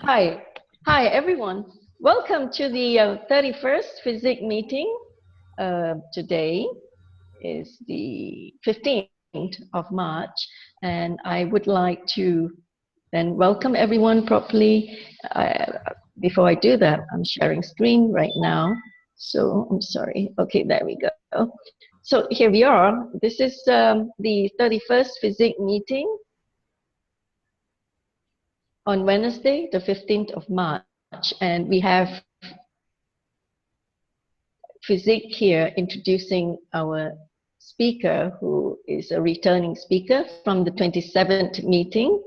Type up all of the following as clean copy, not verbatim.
Hi, everyone. Welcome to the 31st FESIG meeting. Today is the 15th of March, and I would like to then welcome everyone properly. Before I do that, I'm sharing screen right now, so I'm sorry. Okay, there we go. So here we are. This is the 31st FESIG meeting on Wednesday, the 15th of March, and we have FESIG here introducing our speaker, who is a returning speaker from the 27th meeting,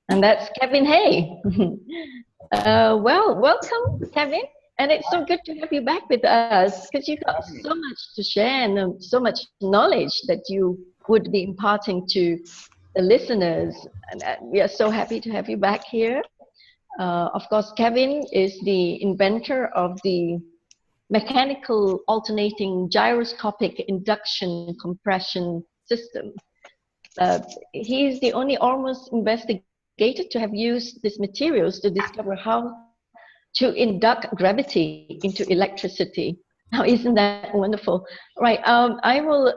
and that's Kevin Hay. Well, welcome, Kevin, and it's so good to have you back with us, because you've got so much to share and so much knowledge that you would be imparting to the listeners, and we are so happy to have you back here. Of course, Kevin is the inventor of the mechanical alternating gyroscopic induction compression system. He's the only almost investigator to have used these materials to discover how to induct gravity into electricity. Now, isn't that wonderful? Right, I will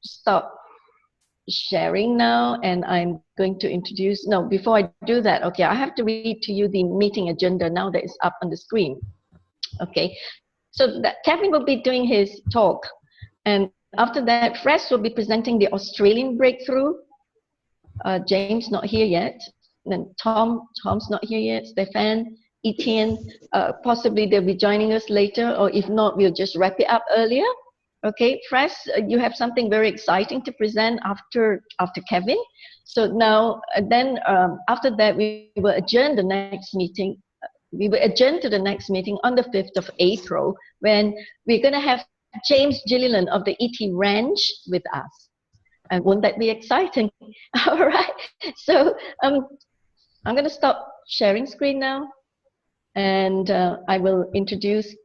stop sharing now, and I'm going to introduce, no, before I do that, okay, I have to read to you the meeting agenda now that is up on the screen. Okay, so that Kevin will be doing his talk, and after that, Fritz will be presenting the Australian breakthrough. James not here yet, then Tom's not here yet, Stefan, Etienne, possibly they'll be joining us later, or if not, we'll just wrap it up earlier. Okay, Fritz, you have something very exciting to present after Kevin. So now, then after that, we will adjourn the next meeting. We will adjourn to the next meeting on the 5th of April, when we're going to have James Gilliland of the ET Ranch with us. And won't that be exciting? All right. So I'm going to stop sharing screen now, and I will introduce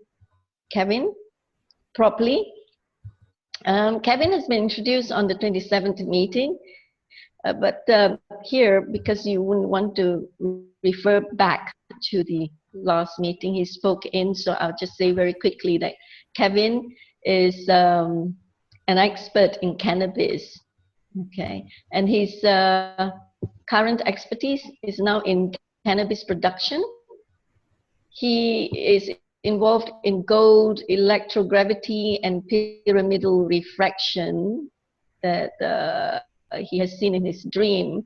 Kevin properly. Kevin has been introduced on the 27th meeting, but here, because you wouldn't want to refer back to the last meeting he spoke in, so I'll just say very quickly that Kevin is an expert in cannabis, okay, and his current expertise is now in cannabis production. He is involved in gold, electrogravity, and pyramidal refraction that he has seen in his dream.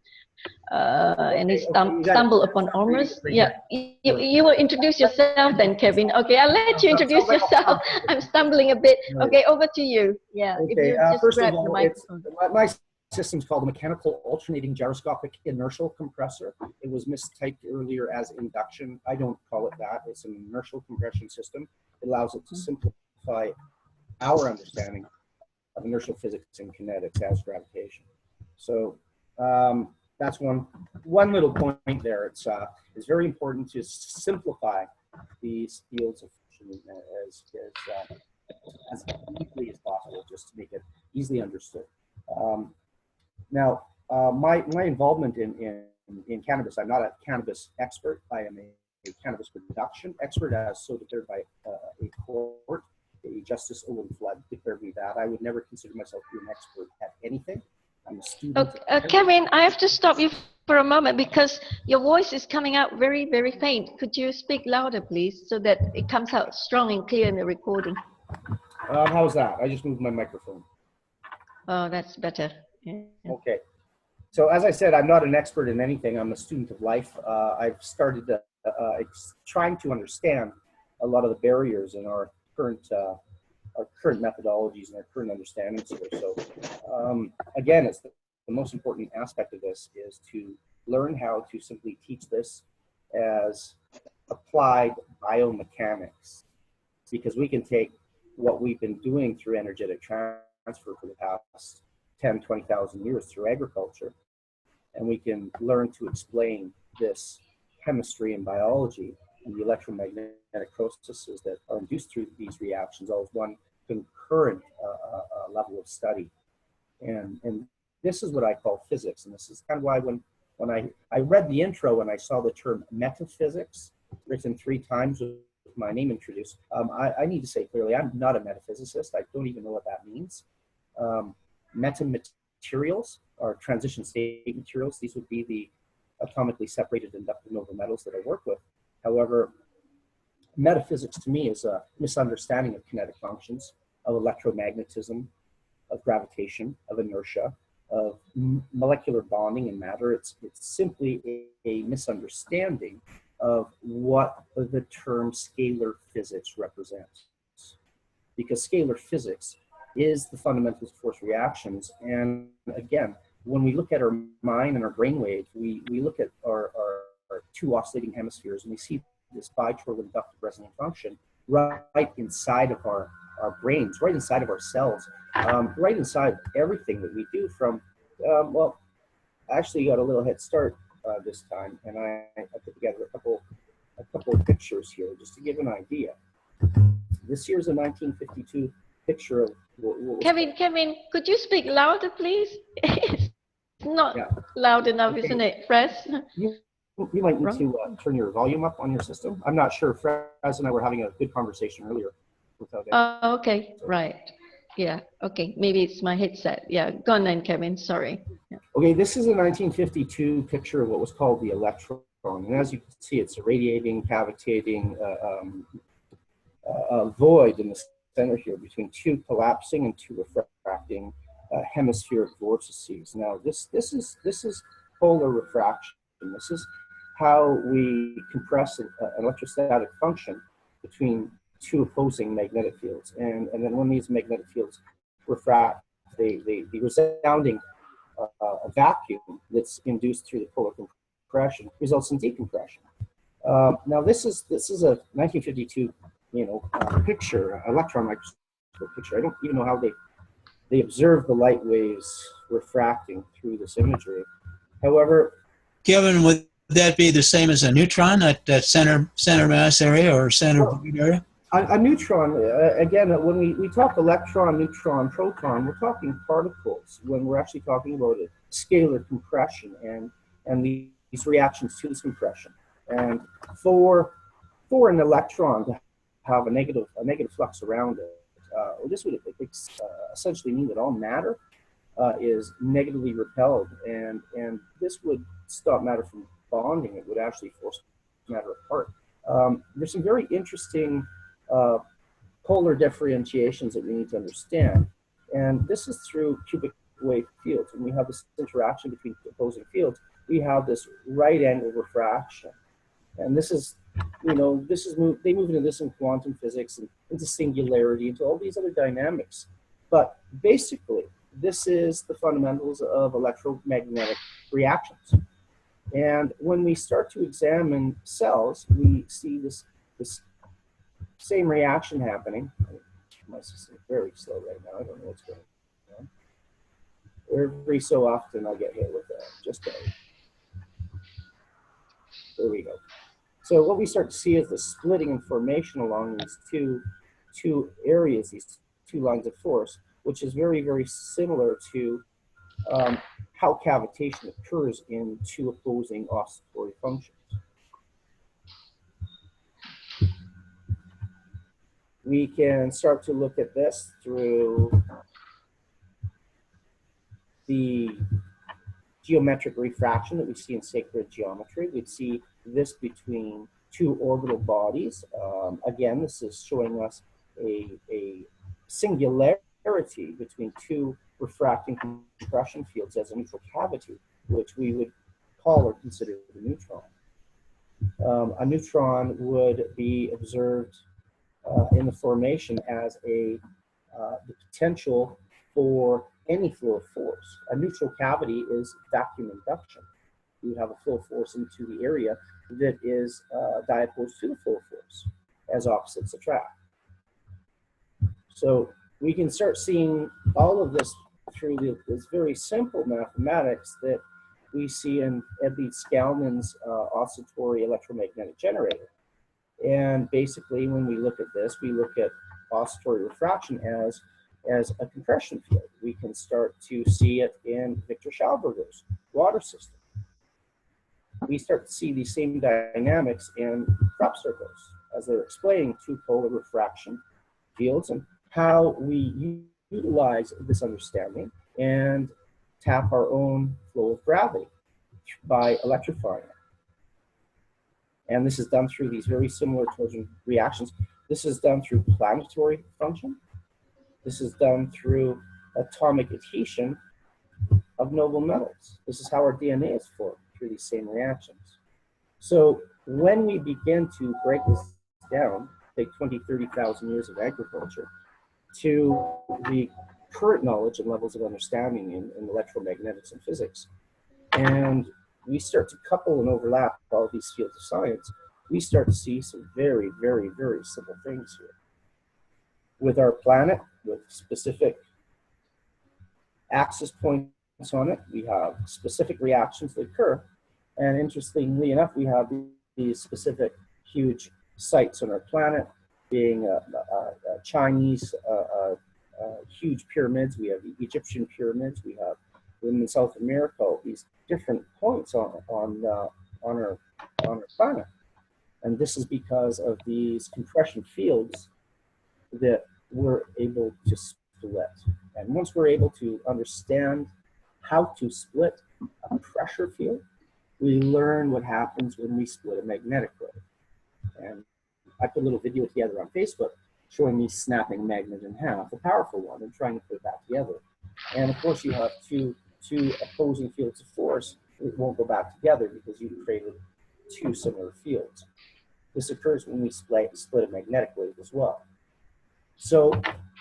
And he stumbled upon almost, yeah, you will introduce yourself then, Kevin. Okay, I'll let you introduce yourself. I'm stumbling a bit. Okay, over to you. Yeah, okay, if you just first grab of all, the microphone. my system's called a mechanical alternating gyroscopic inertial compressor. It was mistyped earlier as induction. I don't call it that. It's an inertial compression system. It allows it to simplify our understanding of inertial physics and kinetics as gravitation. So that's one little point there. It's very important to simplify these fields of fission as easily as possible, just to make it easily understood. Now, my involvement in cannabis, I'm not a cannabis expert. I am a cannabis production expert, as so declared by a court. A Justice Owen Flood declared me that. I would never consider myself to be an expert at anything. I'm a student. Kevin, I have to stop you for a moment, because your voice is coming out very, very faint. Could you speak louder, please, so that it comes out strong and clear in the recording? How's that? I just moved my microphone. Oh, that's better. Yeah. Okay. So as I said, I'm not an expert in anything. I'm a student of life. I've started trying to understand a lot of the barriers in our current methodologies and our current understandings here. So again, it's the most important aspect of this is to learn how to simply teach this as applied biomechanics, because we can take what we've been doing through energetic transfer for the past 10, 20,000 years through agriculture, and we can learn to explain this chemistry and biology and the electromagnetic processes that are induced through these reactions, all as one concurrent level of study. And this is what I call physics. And this is kind of why when I read the intro and I saw the term metaphysics written 3 times with my name introduced, I need to say clearly, I'm not a metaphysicist. I don't even know what that means. Metamaterials are transition state materials. These would be the atomically separated inductive noble metals that I work with. However, metaphysics to me is a misunderstanding of kinetic functions, of electromagnetism, of gravitation, of inertia, of molecular bonding and matter. It's simply a misunderstanding of what the term scalar physics represents. Because scalar physics is the fundamentals of force reactions. And again, when we look at our mind and our brainwave, we look at our 2 oscillating hemispheres and we see this bitoroidal inductive resonant function right inside of our brains, right inside of our cells, right inside everything that we do from, well, I actually got a little head start this time, and I put together a couple of pictures here just to give an idea. This here's a 1952 picture of Kevin, could you speak louder, please? It's not loud enough, okay. Isn't it, Fres? You might need to turn your volume up on your system. I'm not sure. Fres and I were having a good conversation earlier. Oh, okay, right. Yeah, okay. Maybe it's my headset. Yeah, go on then, Kevin. Sorry. Yeah. Okay, this is a 1952 picture of what was called the electron. And as you can see, it's a radiating, cavitating void in the center here between 2 collapsing and 2 refracting hemispheric vortices. Now, this is polar refraction. This is how we compress an electrostatic function between 2 opposing magnetic fields. And then when these magnetic fields refract, the resounding vacuum that's induced through the polar compression results in decompression. Now this is a 1952 picture, electron microscope picture. I don't even know how they observe the light waves refracting through this imagery. However, Kevin, would that be the same as a neutron at that center mass area or center void area? A neutron, again, when we talk electron, neutron, proton, we're talking particles when we're actually talking about a scalar compression and these reactions to this compression. And for an electron to have a negative flux around it, this would essentially mean that all matter is negatively repelled, and this would stop matter from bonding. It would actually force matter apart. There's some very interesting polar differentiations that we need to understand, and this is through cubic wave fields. When we have this interaction between opposing fields, we have this right angle refraction, and this is they move into this in quantum physics and into singularity, into all these other dynamics. But basically, this is the fundamentals of electromagnetic reactions. And when we start to examine cells, we see this same reaction happening. My system is very slow right now. I don't know what's going on. Every so often I get hit with there we go. So what we start to see is the splitting and formation along these two areas, these 2 lines of force, which is very, very similar to how cavitation occurs in 2 opposing oscillatory functions. We can start to look at this through the geometric refraction that we see in sacred geometry. We'd see this between 2 orbital bodies. Again, this is showing us a singularity between 2 refracting compression fields as a neutral cavity, which we would call or consider the neutron. A neutron would be observed in the formation as the potential for any flow of force. A neutral cavity is vacuum induction. You have a flow of force into the area that is diopposed to the flow of force as opposites attract. So we can start seeing all of this through this very simple mathematics that we see in Edwin Scalman's oscillatory electromagnetic generator. And basically, when we look at this, we look at oscillatory refraction as as a compression field. We can start to see it in Victor Schauberger's water system. We start to see these same dynamics in crop circles as they're explaining two-polar refraction fields and how we utilize this understanding and tap our own flow of gravity by electrifying it. And this is done through these very similar torsion reactions. This is done through planetary function. This is done through atomic adhesion of noble metals. This is how our DNA is formed, through these same reactions. So when we begin to break this down, take 20, 30,000 years of agriculture, to the current knowledge and levels of understanding in electromagnetics and physics, and we start to couple and overlap all these fields of science, we start to see some very, very, very simple things here. With our planet, with specific axis points on it, we have specific reactions that occur. And interestingly enough, we have these specific huge sites on our planet, being Chinese huge pyramids. We have the Egyptian pyramids. We have in South America these different points on our planet. And this is because of these compression fields that we're able to split. And once we're able to understand how to split a pressure field, we learn what happens when we split a magnetic field. And I put a little video together on Facebook showing me snapping a magnet in half, a powerful one, and trying to put it back together. And of course, you have two opposing fields of force. It won't go back together because you created two similar fields. This occurs when we split a magnetic wave as well. So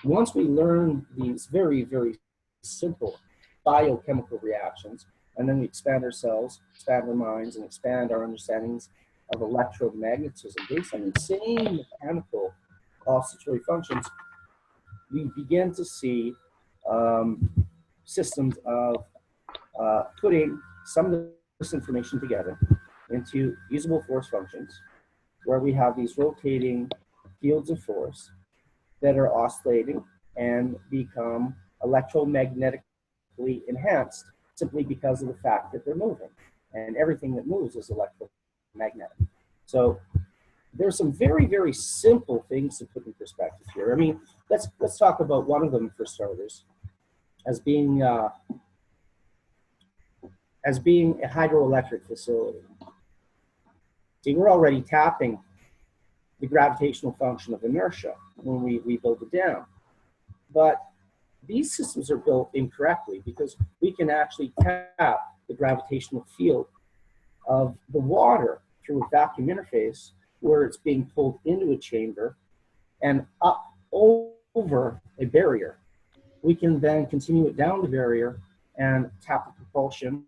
once we learn these very, very simple biochemical reactions, and then we expand ourselves, expand our minds, and expand our understandings of electromagnetism based on the same mechanical oscillatory functions, we begin to see systems of putting some of this information together into usable force functions, where we have these rotating fields of force that are oscillating and become electromagnetically enhanced simply because of the fact that they're moving. And everything that moves is electromagnetic. So there's some very, very simple things to put in perspective here. I mean, let's talk about one of them for starters, as being a hydroelectric facility. See, we're already tapping the gravitational function of inertia when we build a dam. But these systems are built incorrectly because we can actually tap the gravitational field of the water through a vacuum interface where it's being pulled into a chamber and up over a barrier. We can then continue it down the barrier and tap the propulsion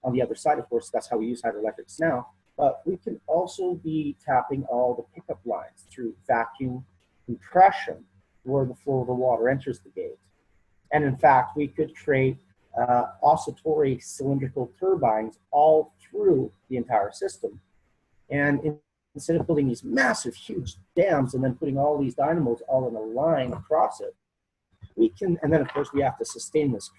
on the other side. Of course, that's how we use hydroelectrics now. But we can also be tapping all the pickup lines through vacuum compression where the flow of the water enters the gate. And in fact, we could create oscillatory cylindrical turbines all through the entire system. And instead of building these massive, huge dams and then putting all these dynamos all in a line across it, we can, and then of course we have to sustain this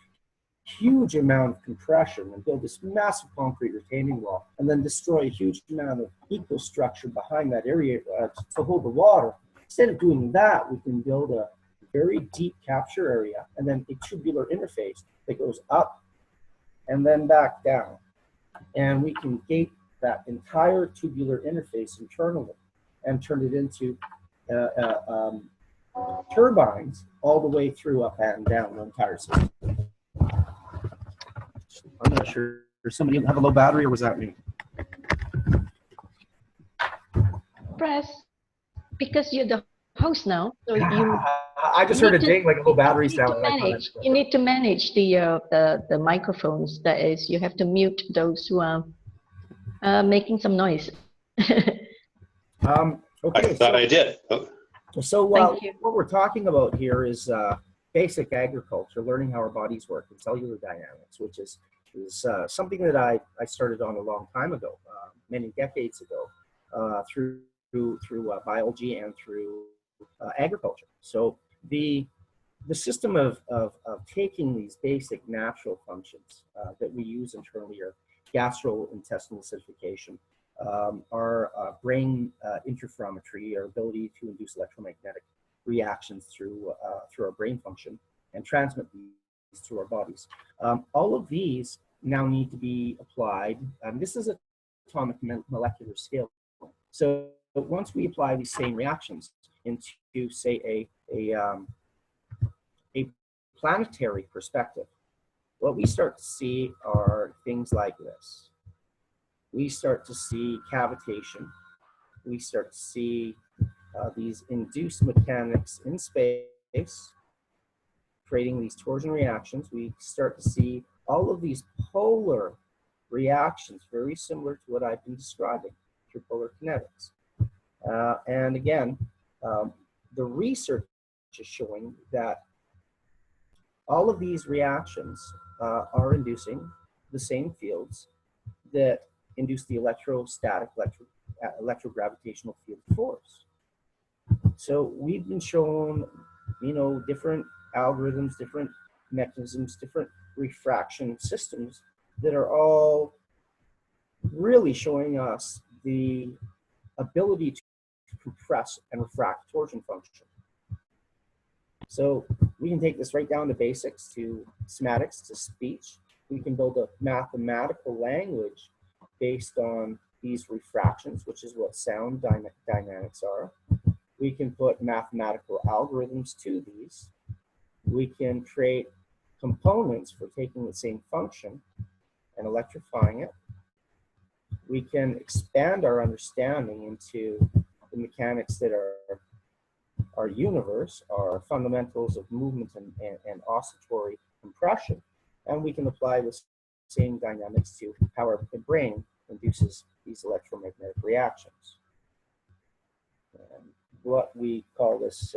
huge amount of compression and build this massive concrete retaining wall and then destroy a huge amount of ecostructure behind that area to hold the water. Instead of doing that, we can build a very deep capture area and then a tubular interface that goes up and then back down. And we can gate that entire tubular interface internally and turn it into turbines all the way through up and down the entire system. I'm not sure. Does somebody have a low battery, or was that me? Press, because you're the host now, so you. I just heard a ding like a low battery sound. You need to manage the microphones. That is, you have to mute those who are making some noise. Okay. I thought I did. So what we're talking about here is basic agriculture, learning how our bodies work, and cellular dynamics, which is something that I started on a long time ago, many decades ago, through biology and through agriculture. So the the system of taking these basic natural functions that we use internally are gastrointestinal acidification, our brain interferometry, our ability to induce electromagnetic reactions through our brain function and transmit these through our bodies. All of these now need to be applied. This is atomic molecular scale. So once we apply these same reactions into, say, a planetary perspective, what we start to see are things like this. We start to see cavitation. We start to see these induced mechanics in space, creating these torsion reactions. We start to see all of these polar reactions, very similar to what I've been describing through polar kinetics. And again, the research is showing that all of these reactions are inducing the same fields that induce the electrostatic, electrogravitational field force. So we've been shown, different algorithms, different mechanisms, different refraction systems that are all really showing us the ability to compress and refract torsion function. So we can take this right down to basics, to semantics, to speech. We can build a mathematical language based on these refractions, which is what sound dynamics are. We can put mathematical algorithms to these. We can create components for taking the same function and electrifying it. We can expand our understanding into the mechanics that are our universe, our fundamentals of movement and oscillatory compression, and we can apply the same dynamics to how our brain induces these electromagnetic reactions. And what we call this,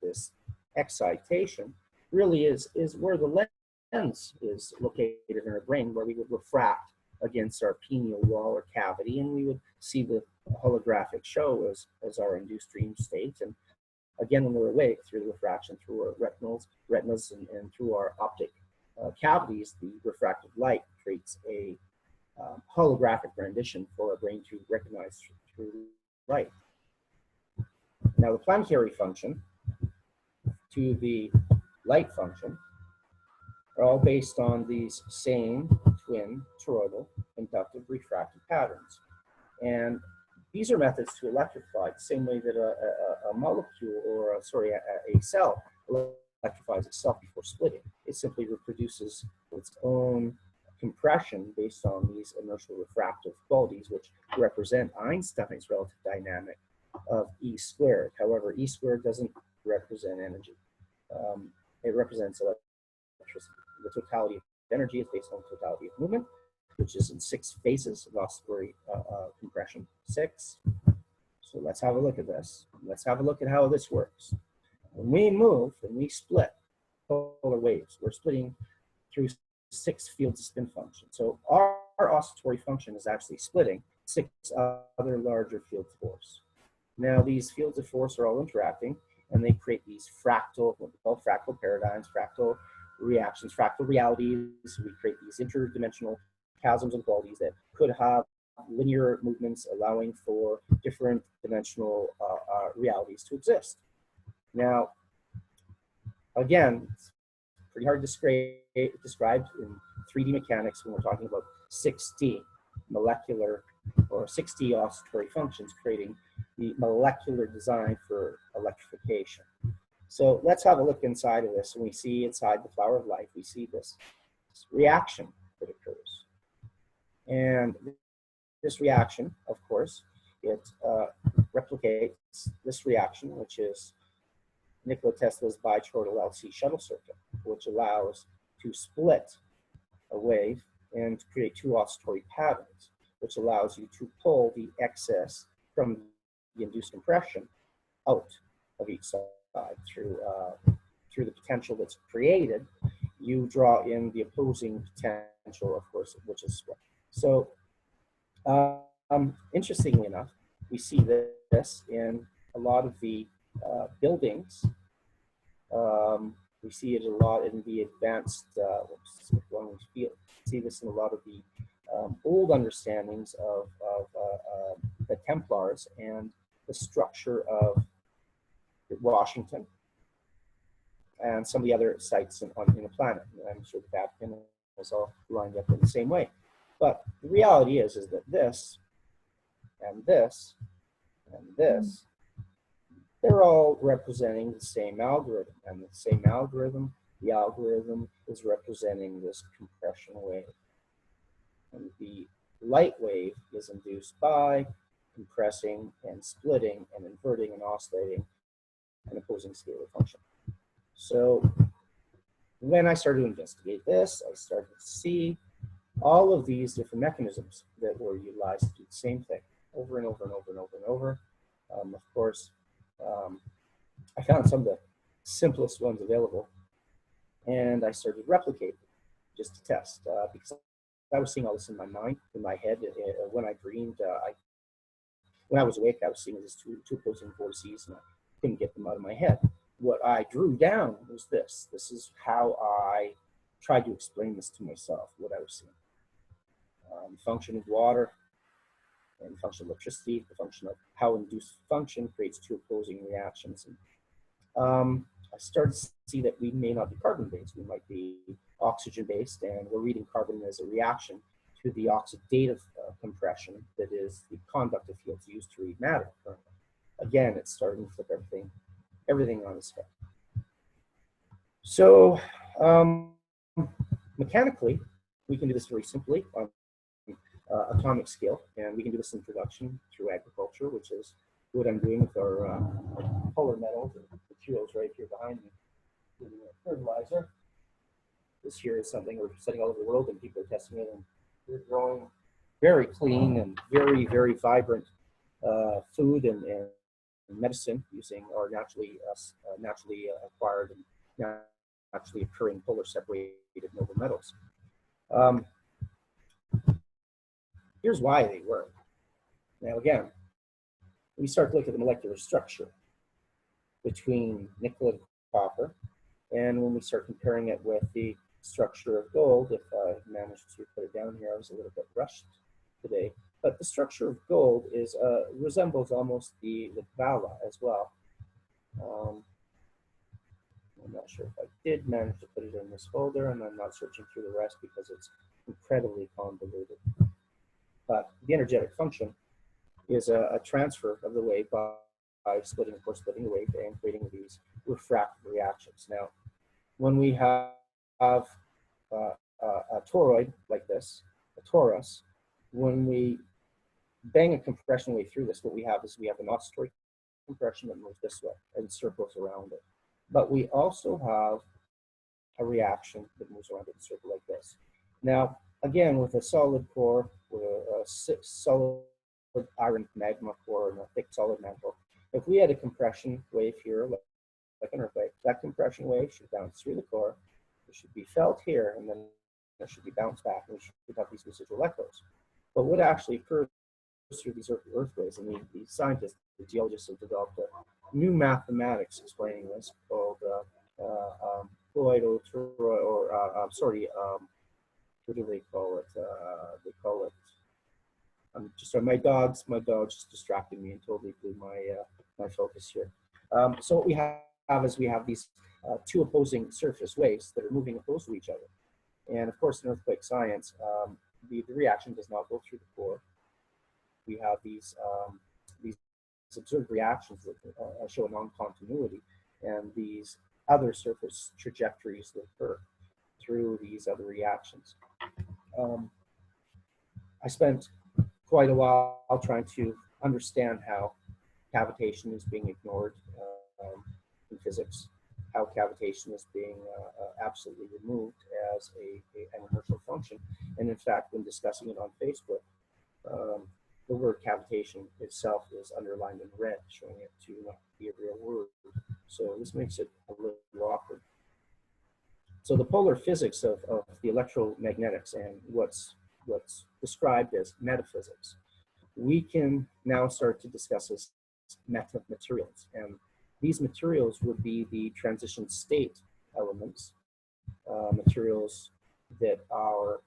this excitation really is where the lens is located in our brain, where we would refract against our pineal wall or cavity, and we would see the holographic show as our induced dream state. And again, when we're awake, through the refraction through our retinas and through our optic cavities, the refracted light creates a holographic rendition for our brain to recognize through light. Now, the planetary function to the light function are all based on these same twin toroidal inductive refractive patterns. And these are methods to electrify the same way that a molecule or a cell electrifies itself before splitting. It simply reproduces its own compression based on these inertial refractive qualities, which represent Einstein's relative dynamic of E squared. However, E squared doesn't represent energy. It represents electricity. The totality of energy is based on the totality of movement, which is in 6 phases of oscillatory compression. 6. So let's have a look at this. Let's have a look at how this works. When we move and we split polar waves, we're splitting through 6 fields of spin function. So our oscillatory function is actually splitting 6 other larger fields of force. Now these fields of force are all interacting, and they create these what we call fractal paradigms, fractal reactions, fractal realities. We create these interdimensional chasms and qualities that could have linear movements, allowing for different dimensional realities to exist. Now, again, it's pretty hard to describe in 3D mechanics when we're talking about 6D molecular or 6D oscillatory functions, creating the molecular design for electrification. So let's have a look inside of this, and we see inside the flower of life, we see this reaction that occurs. And this reaction, of course, it replicates this reaction, which is Nikola Tesla's bitoroidal LC shuttle circuit, which allows to split a wave and to create 2 oscillatory patterns, which allows you to pull the excess from the induced compression out of each side through the potential that's created. You draw in the opposing potential, of course, which is split. So interestingly enough, we see this in a lot of the buildings We see it a lot in the advanced, we see this in a lot of the old understandings of the Templars and the structure of Washington and some of the other sites in the planet. I'm sure the Vatican is all lined up in the same way. But the reality is that this and this and this, they're all representing the same algorithm. And the same algorithm, the algorithm is representing this compression wave. And the light wave is induced by compressing and splitting and inverting and oscillating an opposing scalar function. So when I started to investigate this, I started to see all of these different mechanisms that were utilized to do the same thing over and over and over and over and over. Of course, I found some of the simplest ones available, and I started replicating just to test because I was seeing all this in my mind, in my head. When I dreamed, when I was awake, I was seeing these two opposing vortices, and I couldn't get them out of my head. What I drew down was this. This is how I tried to explain this to myself, what I was seeing. The function of water and the function of electricity, the function of how induced function creates two opposing reactions. And I started to see that we may not be carbon-based. We might be oxygen-based, and we're reading carbon as a reaction to the oxidative compression that is the conductive fields used to read matter. Again, it's starting to flip everything on its head. So mechanically, we can do this very simply on atomic scale, and we can do this in production through agriculture, which is what I'm doing with our polar metals and materials right here behind me. Using a fertilizer. This here is something we're studying all over the world, and people are testing it, and we're growing very clean and very, very vibrant food and medicine using our naturally acquired and naturally occurring polar separated noble metals. Here's why they work. Now again, we start to look at the molecular structure between nickel and copper, and when we start comparing it with the structure of gold, if I managed to put it down here, I was a little bit rushed today, but the structure of gold is resembles almost the Vala as well. I'm not sure if I did manage to put it in this folder, and I'm not searching through the rest because it's incredibly convoluted. But the energetic function is a transfer of the wave by splitting, of course, splitting the wave and creating these refractive reactions. Now, when we have a toroid like this, a torus, when we bang a compression wave through this, what we have is we have an oscillatory compression that moves this way and circles around it. But we also have a reaction that moves around in a circle like this. Now, again, with a solid core, with a solid iron magma core and a thick solid mantle, if we had a compression wave here, like an earthquake, that compression wave should bounce through the core, it should be felt here, and then it should be bounced back, and we should have these residual echoes. But what actually occurs through these earthquakes, and the scientists, the geologists have developed a new mathematics explaining this called what do they call it? They call it. Just sorry, my dog's just distracted me and totally blew my focus here. So what we have is we have these two opposing surface waves that are moving opposed to each other. And of course, in earthquake science, the reaction does not go through the core. We have these observed reactions that show a non-continuity, and these other surface trajectories that occur through these other reactions. I spent quite a while trying to understand how cavitation is being ignored in physics, how cavitation is being absolutely removed as an inertial function. And in fact, when discussing it on Facebook, the word cavitation itself is underlined in red, showing it to not be a real word. So this makes it a little awkward. So the polar physics of the electromagnetics and what's described as metaphysics, we can now start to discuss as metamaterials. And these materials would be the transition state elements, materials that are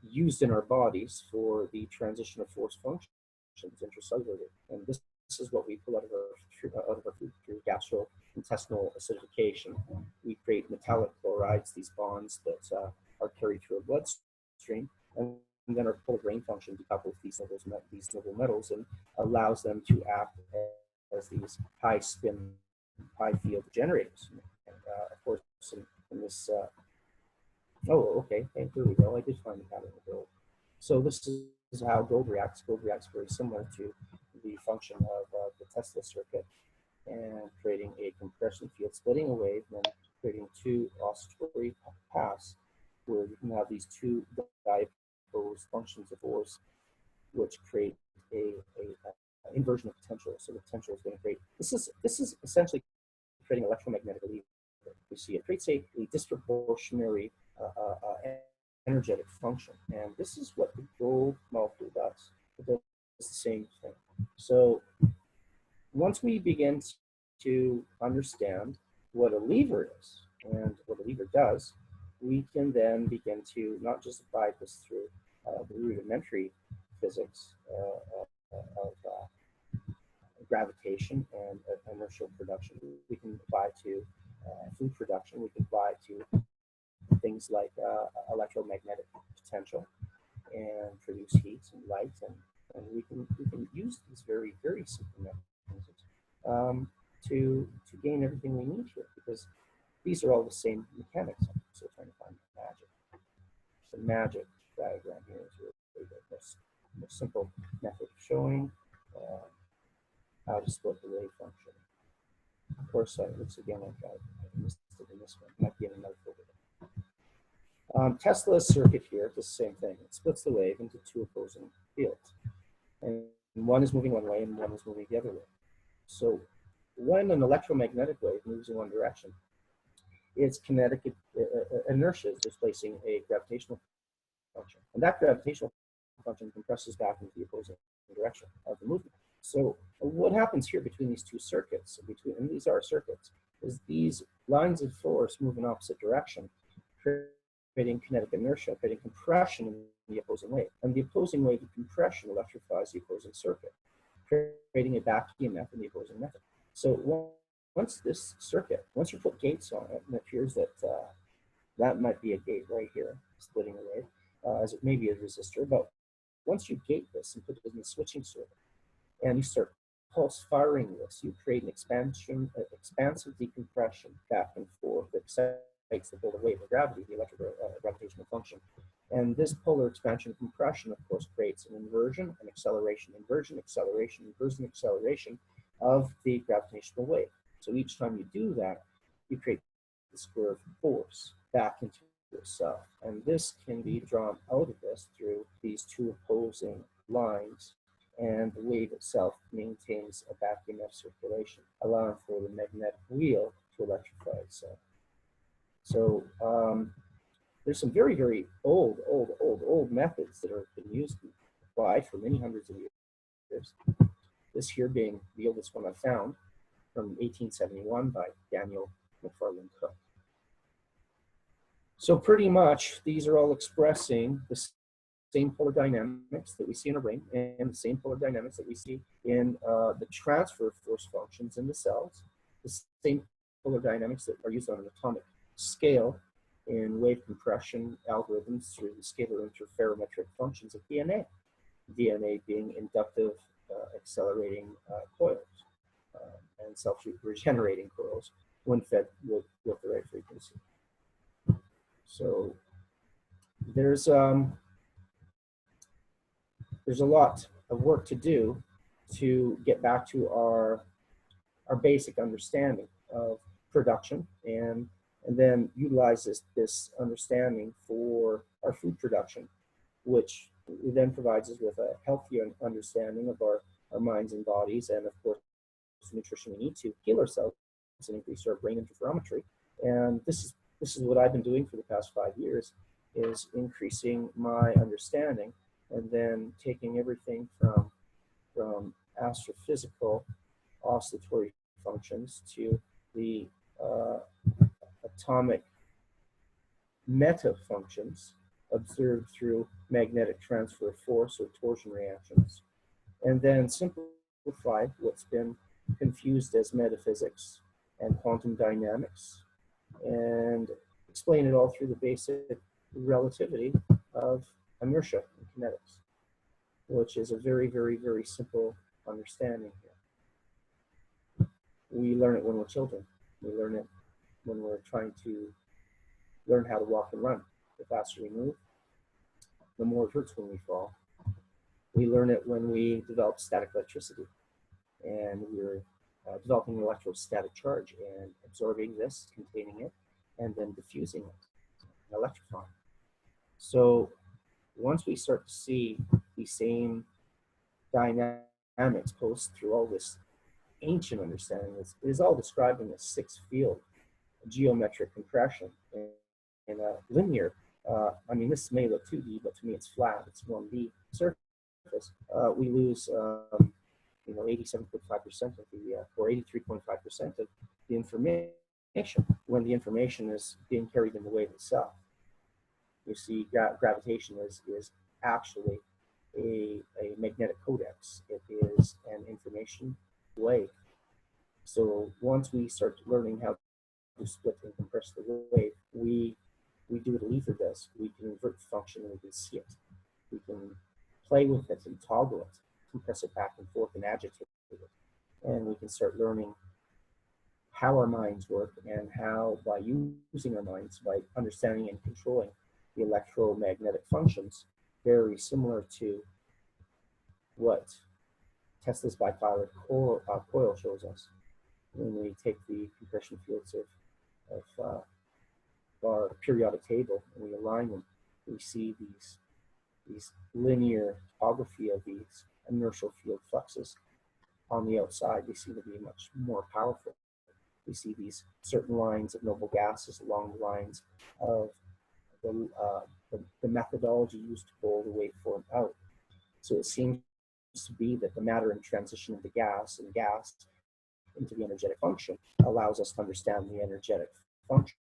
used in our bodies for the transition of force functions intracellularly. And this is what we pull out of our food through gastrointestinal acidification. We create metallic chlorides, these bonds that are carried through our bloodstream, and then our polar grain function decouples these noble metals and allows them to act as these high spin, high field generators. And of course, in this, oh, okay, and here we go. I did find the pattern of gold. So this is how gold reacts. Gold reacts very similar to the function of the Tesla circuit, and creating a compression field, splitting a wave, and then creating two oscillatory paths where you can have these two diopposed functions of force, which create a inversion of potential. So the potential is going to create, this is essentially creating electromagnetic lever. We see it creates a disproportionary energetic function, and this is what the gold molecule does. It does the same thing. So once we begin to understand what a lever is and what a lever does, we can then begin to not just apply this through the rudimentary physics of gravitation and inertial production. We can apply to food production. We can apply to things like electromagnetic potential and produce heat and light, and we can use these very, very simple mechanisms to gain everything we need here, because these are all the same mechanics. I'm still trying to find the magic. The magic diagram here is really the most simple method of showing how to split the wave function. Of course, it looks again like I missed it in this one. Might be in another folder. Tesla's circuit here does the same thing. It splits the wave into two opposing fields, and one is moving one way and one is moving the other way. So when an electromagnetic wave moves in one direction, its kinetic inertia is displacing a gravitational function, and that gravitational function compresses back into the opposing direction of the movement. So what happens here between these two circuits, and these are circuits, is these lines of force move in opposite direction, creating kinetic inertia, creating compression in the opposing wave. And the opposing wave of compression electrifies the opposing circuit, creating a back EMF in the opposing method. So once this circuit, once you put gates on it, and it appears that that might be a gate right here, splitting a wave, as it may be a resistor, but once you gate this and put it in the switching circuit, and you start pulse firing this, you create an expansive decompression back and forth that excites the polar wave of gravity, the gravitational function. And this polar expansion compression, of course, creates an inversion, an acceleration, inversion, acceleration, inversion, acceleration of the gravitational wave. So each time you do that, you create the square of force back into yourself. And this can be drawn out of this through these two opposing lines, and the wave itself maintains a back EMF circulation, allowing for the magnetic wheel to electrify itself. So there's some very, very old methods that have been used and applied for many hundreds of years. This here being the oldest one I found, from 1871 by Daniel McFarland Cook. So pretty much these are all expressing the same polar dynamics that we see in our brain, and the same polar dynamics that we see in the transfer of force functions in the cells, the same polar dynamics that are used on an atomic scale in wave compression algorithms through the scalar interferometric functions of DNA. DNA being inductive accelerating coils and self-regenerating coils when fed with the right frequency. So there's a lot of work to do to get back to our basic understanding of production, and then utilize this understanding for our food production, which then provides us with a healthier understanding of our minds and bodies, and of course the nutrition we need to heal ourselves and increase our brain interferometry. And this is what I've been doing for the past 5 years, is increasing my understanding, and then taking everything from astrophysical oscillatory functions to the atomic meta functions observed through magnetic transfer of force or torsion reactions, and then simplify what's been confused as metaphysics and quantum dynamics, and explain it all through the basic relativity of inertia and kinetics, which is a very, very, very simple understanding here. We learn it when we're children. We learn it when we're trying to learn how to walk and run. The faster we move, the more it hurts when we fall. We learn it when we develop static electricity, and we're developing an electrostatic charge and absorbing this, containing it, and then diffusing it, electrifying. So once we start to see the same dynamics posed through all this ancient understanding, it is all described in a sixth field, geometric compression, in a linear, I mean, this may look 2D, but to me it's flat, it's 1D surface. We lose, 87.5% of the, or 83.5% of the information when the information is being carried in the wave itself. You see, gravitation is actually a magnetic codex. It is an information wave. So once we start learning how to split and compress the wave, we do what a lever does. We can invert the function and we can see it. We can play with it and toggle it, compress it back and forth and agitate it. And we can start learning how our minds work and how, by using our minds, by understanding and controlling the electromagnetic functions, very similar to what Tesla's bipolar coil shows us. When we take the compression fields of our periodic table and we align them, we see these linear topography of these inertial field fluxes on the outside. They seem to be much more powerful. We see these certain lines of noble gases along the lines of the methodology used to pull the waveform out. So it seems to be that the matter in transition of the gas and gas into the energetic function allows us to understand the energetic function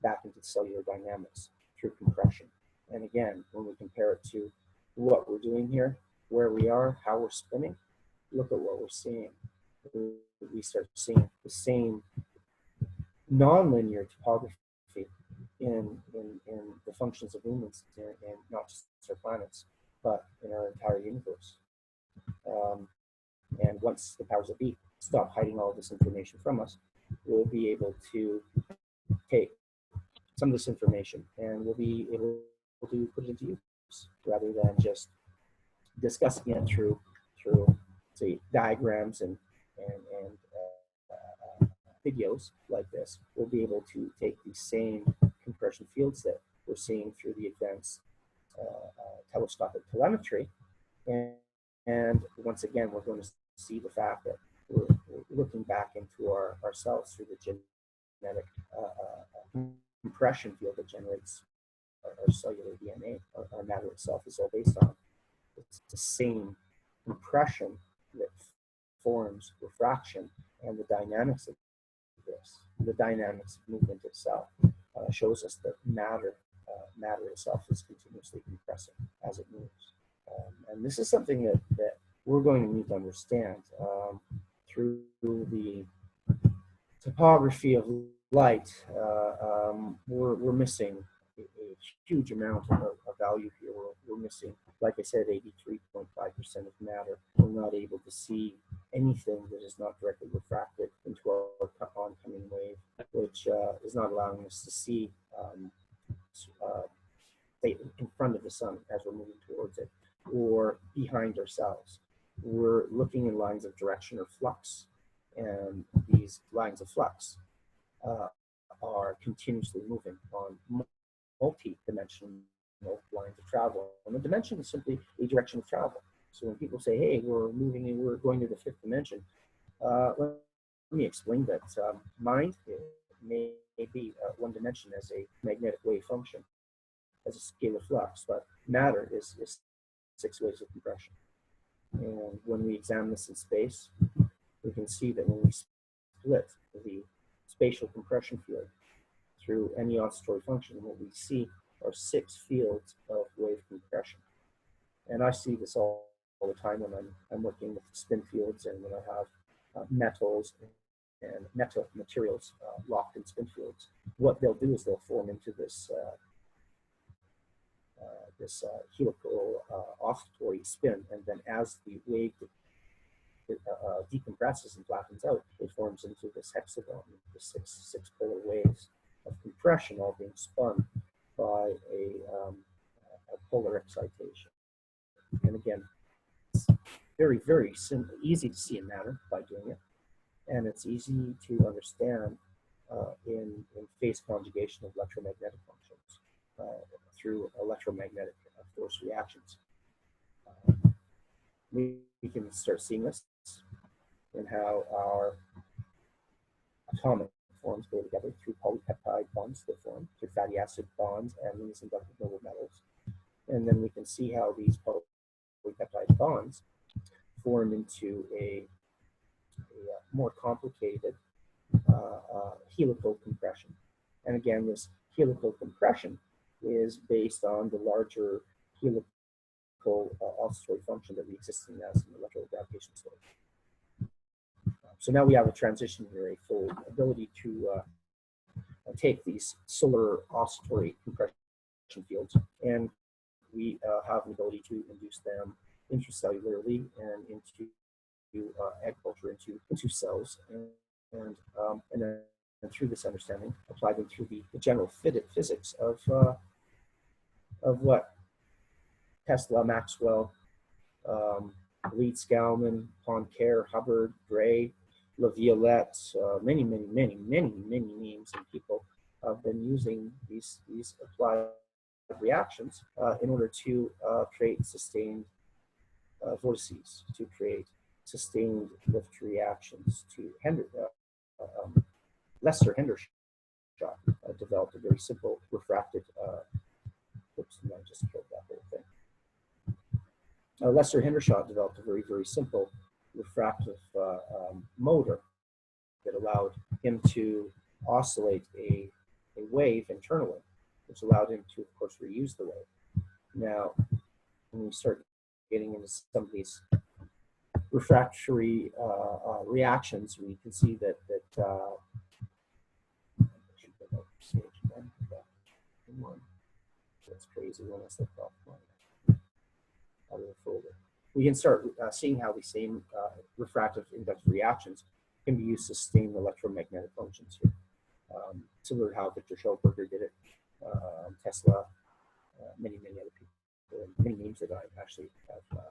back into cellular dynamics through compression. And again, when we compare it to what we're doing here, where we are, how we're spinning, look at what we're seeing. We start seeing the same nonlinear topography in the functions of movements, and not just our planets, but in our entire universe. And once the powers that be stop hiding all this information from us, we'll be able to take some of this information and we'll be able to put it into use rather than just discussing it through say diagrams and videos like this. We'll be able to take these same compression fields that we're seeing through the advanced telescopic telemetry, and once again we're going to see the fact that we're looking back into ourselves through the genetic compression field that generates our cellular DNA. Our matter itself is all based on. It's the same compression that forms refraction, and the dynamics of this, the dynamics of movement itself, shows us that matter itself is continuously compressing as it moves. And this is something that we're going to need to understand through the topography of light. We're missing a huge amount of value here. We're missing, like I said, 83.5% of matter. We're not able to see anything that is not directly refracted into our oncoming wave, which is not allowing us to see in front of the sun as we're moving towards it, or behind ourselves. We're looking in lines of direction or flux, and these lines of flux are continuously moving on multi-dimensional lines of travel. And the dimension is simply a direction of travel. So when people say, hey, we're moving and we're going to the fifth dimension, let me explain that mind may be one dimension as a magnetic wave function, as a scalar flux, but matter is 6 waves of compression. And when we examine this in space, we can see that when we split the spatial compression field through any oscillatory function. And what we see are 6 fields of wave compression. And I see this all the time when I'm working with spin fields and when I have metals and metal materials locked in spin fields. What they'll do is they'll form into this helical oscillatory spin, and then as the wave decompresses and flattens out, it forms into this hexagon, the six polar waves of compression, all being spun by a polar excitation. And again, it's very, very simple, easy to see in matter by doing it, and it's easy to understand in phase conjugation of electromagnetic functions through electromagnetic force reactions. We can start seeing this in how our atomic forms go together through polypeptide bonds that form, through fatty acid bonds and these inductive noble metals. And then we can see how these polypeptide bonds form into a more complicated helical compression. And again, this helical compression is based on the larger helical oscillatory function that we exist in as an electrogravitation state. So now we have a transition here, a full ability to take these solar oscillatory compression fields, and we have an ability to induce them intracellularly and into agriculture, into cells, and then through this understanding, apply them through the general physics of what Tesla, Maxwell, Reed-Skallman, Poincare, Hubbard, Gray, La Violette, many names and people have been using these applied reactions in order to create sustained vortices, to create sustained lift reactions, to Lesser Hendershot developed a very simple refracted, oops, I just killed that whole thing. Lesser Hendershot developed a very, very simple refractive motor that allowed him to oscillate a wave internally, which allowed him to, of course, reuse the wave. Now, when we start getting into some of these refractory reactions, we can see that that's crazy when I slipped off out of the folder. We can start seeing how these same refractive inductive reactions can be used to sustain electromagnetic functions here. Similar to how Victor Schauberger did it, Tesla, many other people, and many names that I actually have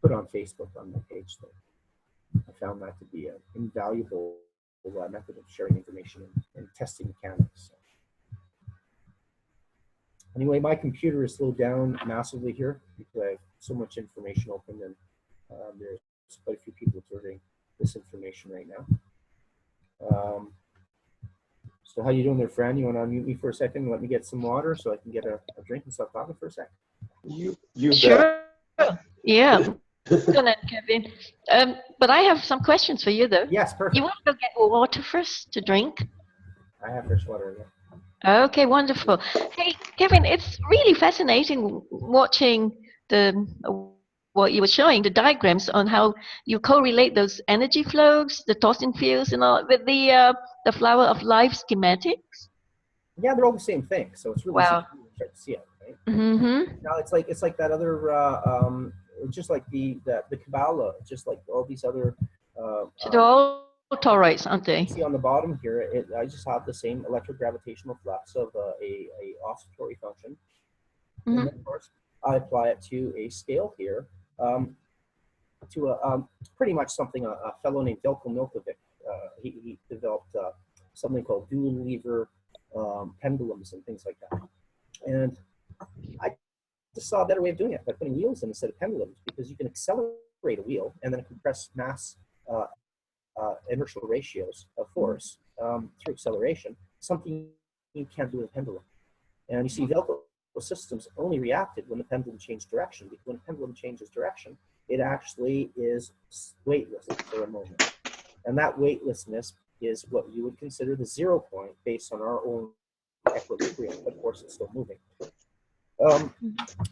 put on Facebook on my page. That I found that to be an invaluable method of sharing information and testing mechanics. Anyway, my computer is slowed down massively here because I have so much information open, and there's quite a few people observing this information right now. So how you doing there, friend? You want to unmute me for a second and let me get some water so I can get a drink and stop talking for a second? You sure. Yeah. Good, Kevin. But I have some questions for you, though. Yes, perfect. You want to go get water first to drink? I have fresh water, yeah. Okay, wonderful. Hey, Kevin, it's really fascinating watching what you were showing, the diagrams on how you correlate those energy flows, the tossing fields, and all with the flower of life schematics. Yeah, they're all the same thing, so it's really easy to start to see it, right? Mm-hmm. Now it's like that other, just like the Kabbalah, just like all these other. So they're all toroids, aren't they? See on the bottom here, I just have the same electrogravitational flux of a oscillatory function, and then of course I apply it to a scale here, to pretty much something a fellow named Velko Milkovic. He developed something called dual lever pendulums and things like that, and I just saw a better way of doing it by putting wheels in instead of pendulums, because you can accelerate a wheel and then compress mass inertial ratios of force through acceleration, something you can't do with a pendulum. And you see Velcro systems only reacted when the pendulum changed direction, because when the pendulum changes direction, it actually is weightless for a moment. And that weightlessness is what you would consider the 0 point based on our own equilibrium, but of course it's still moving.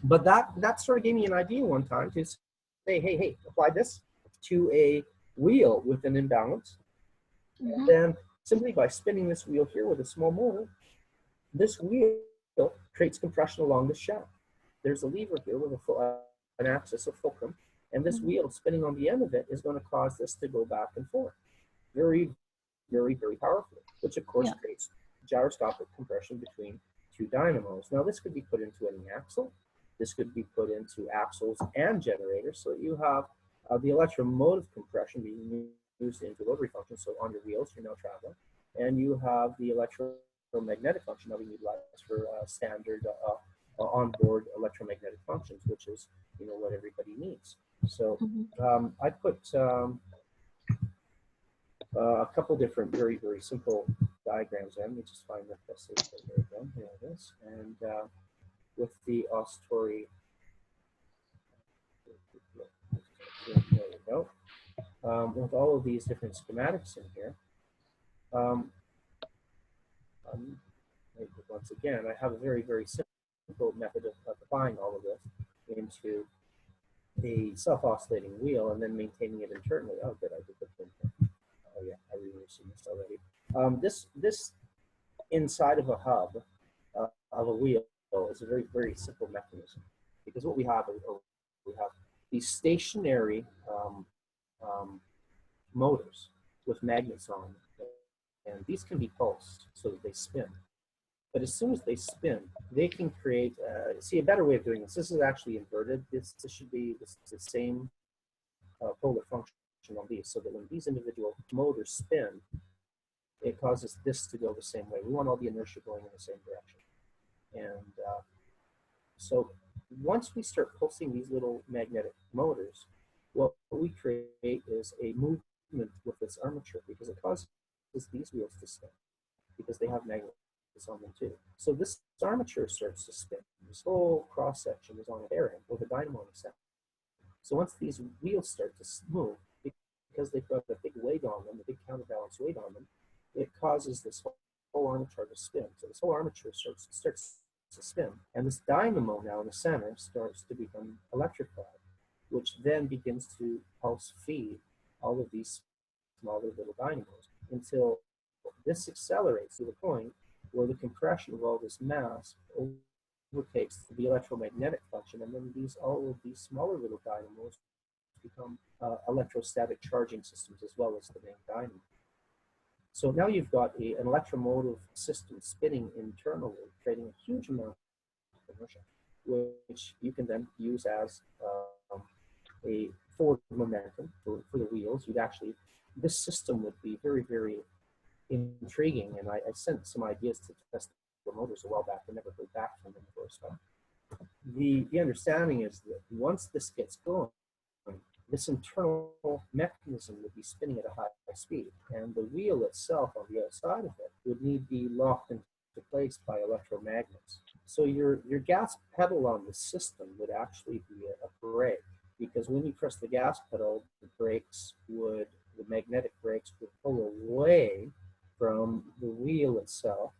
But that sort of gave me an idea one time to say, hey, apply this to a wheel with an imbalance. And then simply by spinning this wheel here with a small motor, this wheel creates compression along the shaft. There's a lever here with an axis of fulcrum, and this wheel spinning on the end of it is going to cause this to go back and forth. Very, very, very powerfully, which of course creates gyroscopic compression between two dynamos. Now this could be put into any axle. This could be put into axles and generators, so that you have the electromotive compression being used in delivery function. So on your wheels, you're now traveling, and you have the electromagnetic function that we utilize for standard onboard electromagnetic functions, which is what everybody needs. So I put a couple different very, very simple diagrams in. Let me just find the best. There we go. Here it is. And with the oscillatory, there we go. With all of these different schematics in here, once again, I have a very, very simple method of applying all of this into a self-oscillating wheel and then maintaining it internally. Oh, good, I did the thing. Oh yeah, I remember seeing this already. This inside of a hub of a wheel is a very, very simple mechanism, because what we have is these stationary motors with magnets on them, and these can be pulsed so that they spin. But as soon as they spin, they can create, see, a better way of doing this. This is actually inverted. This should be the same polar function on these, so that when these individual motors spin, it causes this to go the same way. We want all the inertia going in the same direction. And so once we start pulsing these little magnetic motors, what we create is a movement with this armature, because it causes these wheels to spin, because they have magnets on them too. So this armature starts to spin. This whole cross section is on a bearing with a dynamo in the center. So once these wheels start to move, because they've got a big weight on them, a big counterbalance weight on them, it causes this whole armature to spin. So this whole armature starts to spin, and this dynamo now in the center starts to become electrified, which then begins to pulse feed all of these smaller little dynamos until this accelerates to the point where the compression of all this mass overtakes the electromagnetic function, and then all of these smaller little dynamos become electrostatic charging systems as well as the main dynamo. So now you've got an electromotive system spinning internally, creating a huge amount of inertia, which you can then use as a forward momentum for the wheels. This system would be very, very intriguing, and I sent some ideas to test the motors a while back. I never heard back from them the first time. The understanding is that once this gets going, this internal mechanism would be spinning at a high speed, and the wheel itself on the outside of it would need to be locked into place by electromagnets. So your gas pedal on the system would actually be a brake, because when you press the gas pedal, the magnetic brakes would pull away from the wheel itself,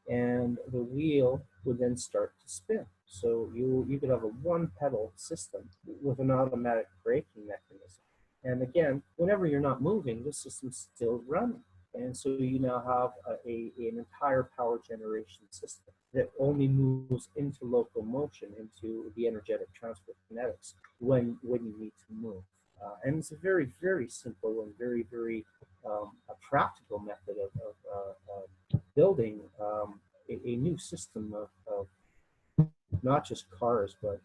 and the wheel would then start to spin. So you could have a one pedal system with an automatic braking mechanism. And again, whenever you're not moving, the system's still running. And so you now have an entire power generation system that only moves into locomotion, into the energetic transfer kinetics when you need to move. And it's a very, very simple and very, very a practical method of building a new system of not just cars, but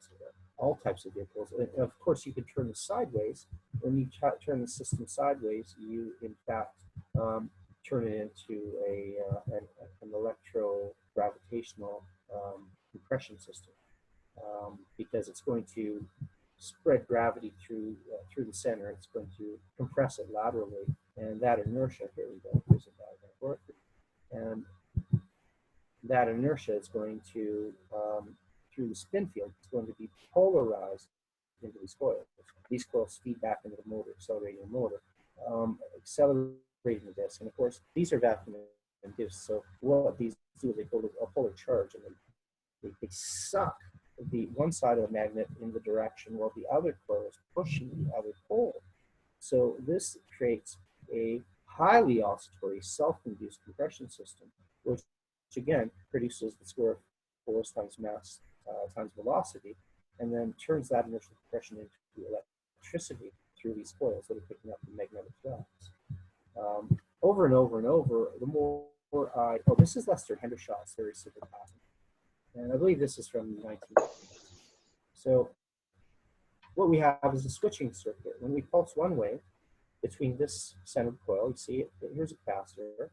all types of vehicles. And of course, you can turn this sideways. When you turn the system sideways, you in fact turn it into an electro-gravitational compression system, because it's going to spread gravity through the center. It's going to compress it laterally, and that inertia, here we go, here's a diagram for it, and that inertia is going to, through the spin field, it's going to be polarized into these coils. These coils feed back into the motor, accelerating the motor, accelerating the disk. And of course, these are vacuum induced. So what these do is they build a polar charge, and they suck the one side of the magnet in the direction while the other coil is pushing the other pole. So this creates a highly oscillatory self-induced compression system, which again produces the square of force times mass times velocity, and then turns that inertial compression into electricity through these coils that are picking up the magnetic flux. Over and over and over, the more this is Lester Hendershot's very simple pattern. And I believe this is from the 1950s. So what we have is a switching circuit. When we pulse one way between this centered coil, you see here's a capacitor,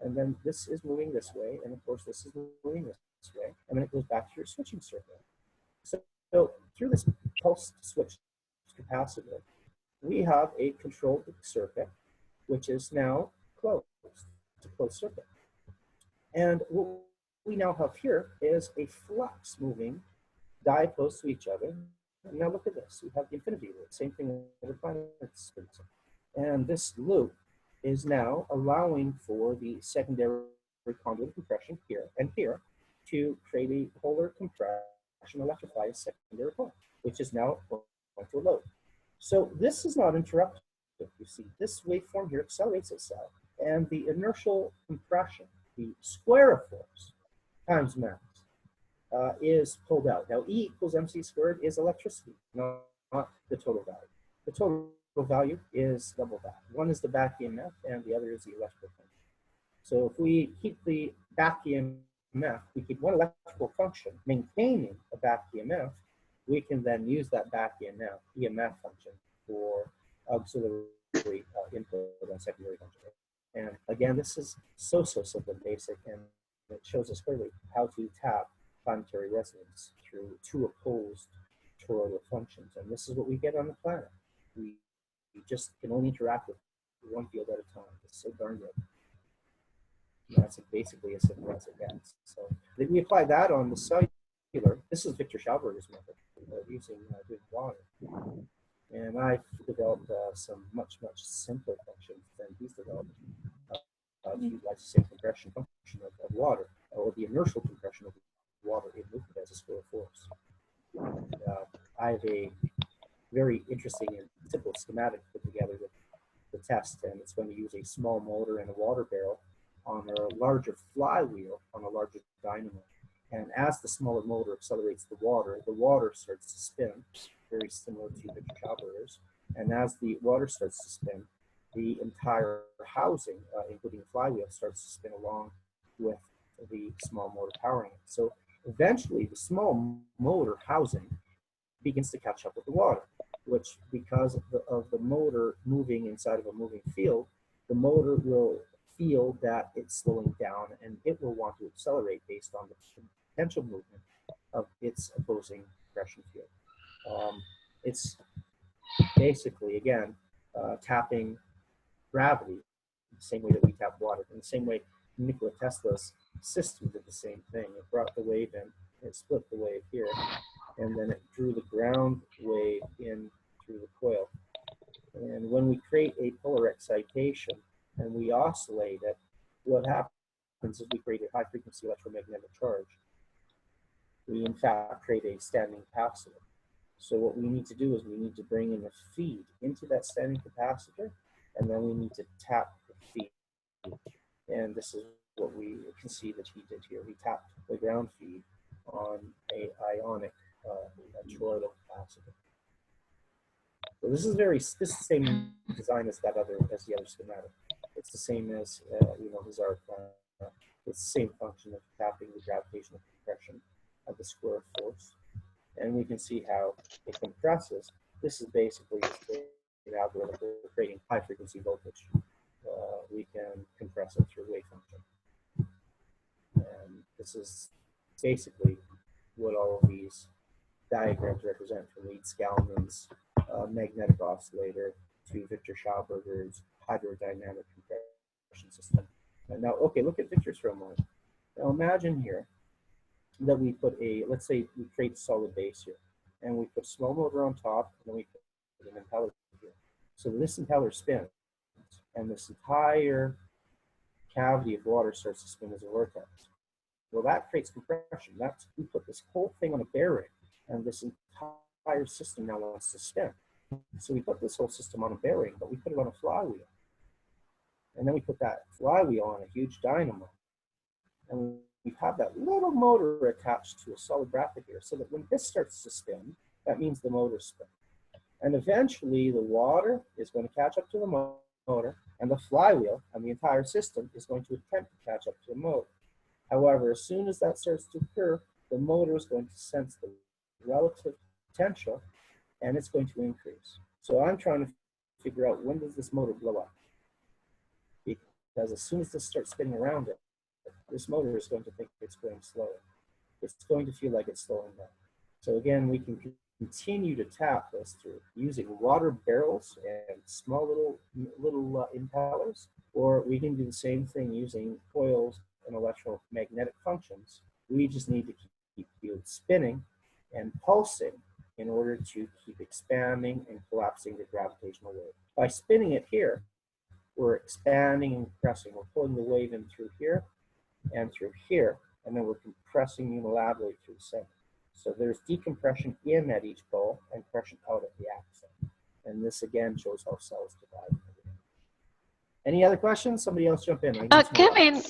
and then this is moving this way, and of course this is moving this way, and then it goes back to your switching circuit. So through this pulse switch capacitor, we have a controlled circuit, which is now closed. It's a closed circuit. And what we now have here is a flux moving diopposed to each other. And now look at this. We have the infinity loop, same thing with the planets. And this loop is now allowing for the secondary conduit compression here and here to create a polar compression, electrify a secondary coil, which is now going to a load. So this is not interrupted. You see, this waveform here accelerates itself, and the inertial compression, the square of force times mass, is pulled out. Now, E equals mc squared is electricity, not the total value. The total value is double that. One is the back EMF, and the other is the electrical function. So if we keep the back EMF, we keep one electrical function, maintaining a back EMF, we can then use that back EMF function for auxiliary input on secondary function. And again, this is so simple and basic, and it shows us clearly how to tap planetary resonance through two opposed toroidal functions. And this is what we get on the planet. We just can only interact with one field at a time. It's so darn good. That's basically as simple as it gets. So then we apply that on the cellular. This is Victor Schauberger's method using doing water. And I've developed some much simpler functions than he's developed to utilize the same compression function of water, or the inertial compression of water in liquid as a square force. I have a very interesting and simple schematic put together with the test, and it's going to use a small motor and a water barrel on a larger flywheel on a larger dynamo. And as the smaller motor accelerates the water starts to spin, very similar to Victor Schauberger's. And as the water starts to spin, the entire housing, including the flywheel, starts to spin along with the small motor powering it. So eventually, the small motor housing begins to catch up with the water, which, because of the motor moving inside of a moving field, the motor will feel that it's slowing down, and it will want to accelerate based on the potential movement of its opposing compression field. It's basically, again, tapping gravity the same way that we tap water. In the same way, Nikola Tesla's system did the same thing. It brought the wave in, it split the wave here, and then it drew the ground wave in through the coil. And when we create a polar excitation and we oscillate it, what happens is we create a high-frequency electromagnetic charge. We, in fact, create a standing capacitor. So what we need to do is we need to bring in a feed into that standing capacitor, and then we need to tap the feed. And this is what we can see that he did here. He tapped the ground feed on a ionic toroidal capacitor. So this is the same design as the other schematic. It's the same as his arc. It's the same function of tapping the gravitational compression of the square force, and we can see how it compresses. This is basically the algorithm for creating high frequency voltage. We can compress it through wave function, and this is basically what all of these diagrams represent, from Reed Scalman's magnetic oscillator to Victor Schauberger's hydrodynamic compression system. And now, okay, look at Victor's for a moment. Now imagine here that we put let's say we create a solid base here, and we put a small motor on top, and then we put an impeller here. So this impeller spins, and this entire cavity of water starts to spin as a vortex. Well, that creates compression. We put this whole thing on a bearing, and this entire system now wants to spin. So we put this whole system on a bearing, but we put it on a flywheel. And then we put that flywheel on a huge dynamo. And we have that little motor attached to a solid bracket here, so that when this starts to spin, that means the motor spins. And eventually the water is going to catch up to the motor, and the flywheel and the entire system is going to attempt to catch up to the motor. However, as soon as that starts to occur, the motor is going to sense the relative potential, and it's going to increase. So I'm trying to figure out, when does this motor blow up? Because as soon as this starts spinning around it, this motor is going to think it's going slower. It's going to feel like it's slowing down. So again, we can continue to tap this through using water barrels and small little impellers, or we can do the same thing using coils and electromagnetic functions. We just need to keep the field spinning and pulsing in order to keep expanding and collapsing the gravitational wave. By spinning it here, we're expanding and compressing. We're pulling the wave in through here and through here, and then we're compressing unilaterally through the center. So there's decompression in at each pole and compression out at the axis. And this again shows how cells divide. Any other questions? Somebody else jump in. Kevin,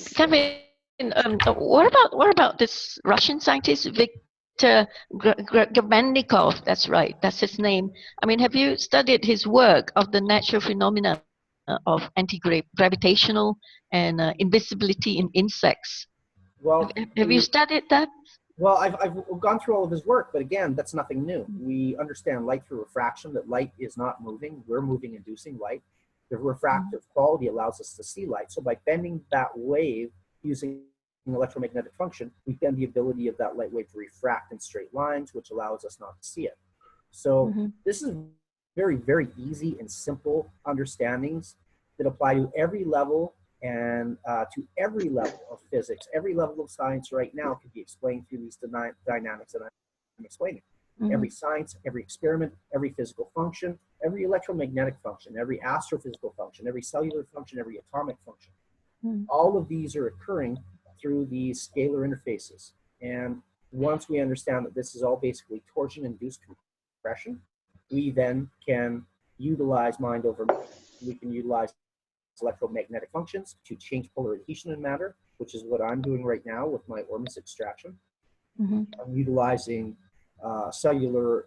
what about this Russian scientist, Viktor Grebennikov? That's right, that's his name. I mean, have you studied his work of the natural phenomena of anti-gravitational and invisibility in insects? Well, have you studied that? Well, I've gone through all of his work, but again, that's nothing new. We understand light through refraction, that light is not moving. We're moving, inducing light. The refractive quality allows us to see light. So by bending that wave using an electromagnetic function, we bend the ability of that light wave to refract in straight lines, which allows us not to see it. So this is very, very easy and simple understandings that apply to every level and to every level of physics. Every level of science right now can be explained through these dynamics that I'm explaining. Every science, every experiment, every physical function, every electromagnetic function, every astrophysical function, every cellular function, every atomic function. All of these are occurring through these scalar interfaces. And once we understand that this is all basically torsion-induced compression, we then can utilize mind over matter. We can utilize electromagnetic functions to change polar adhesion in matter, which is what I'm doing right now with my Ormus extraction. I'm utilizing cellular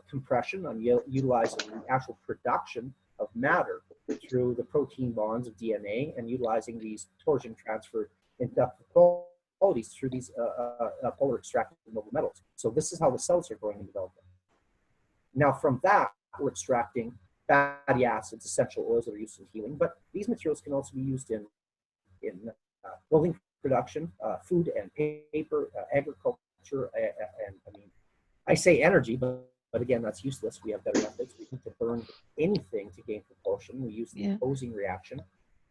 compression. I'm utilizing the actual production of matter through the protein bonds of DNA, and utilizing these torsion transfer inductive qualities through these polar extracted noble metals. So this is how the cells are growing and developing. Now from that, we're extracting fatty acids, essential oils that are used in healing, but these materials can also be used in clothing production, food and paper, agriculture, and I mean, I say energy, but again, that's useless. We have better methods. We need to burn anything to gain propulsion. We use the opposing reaction.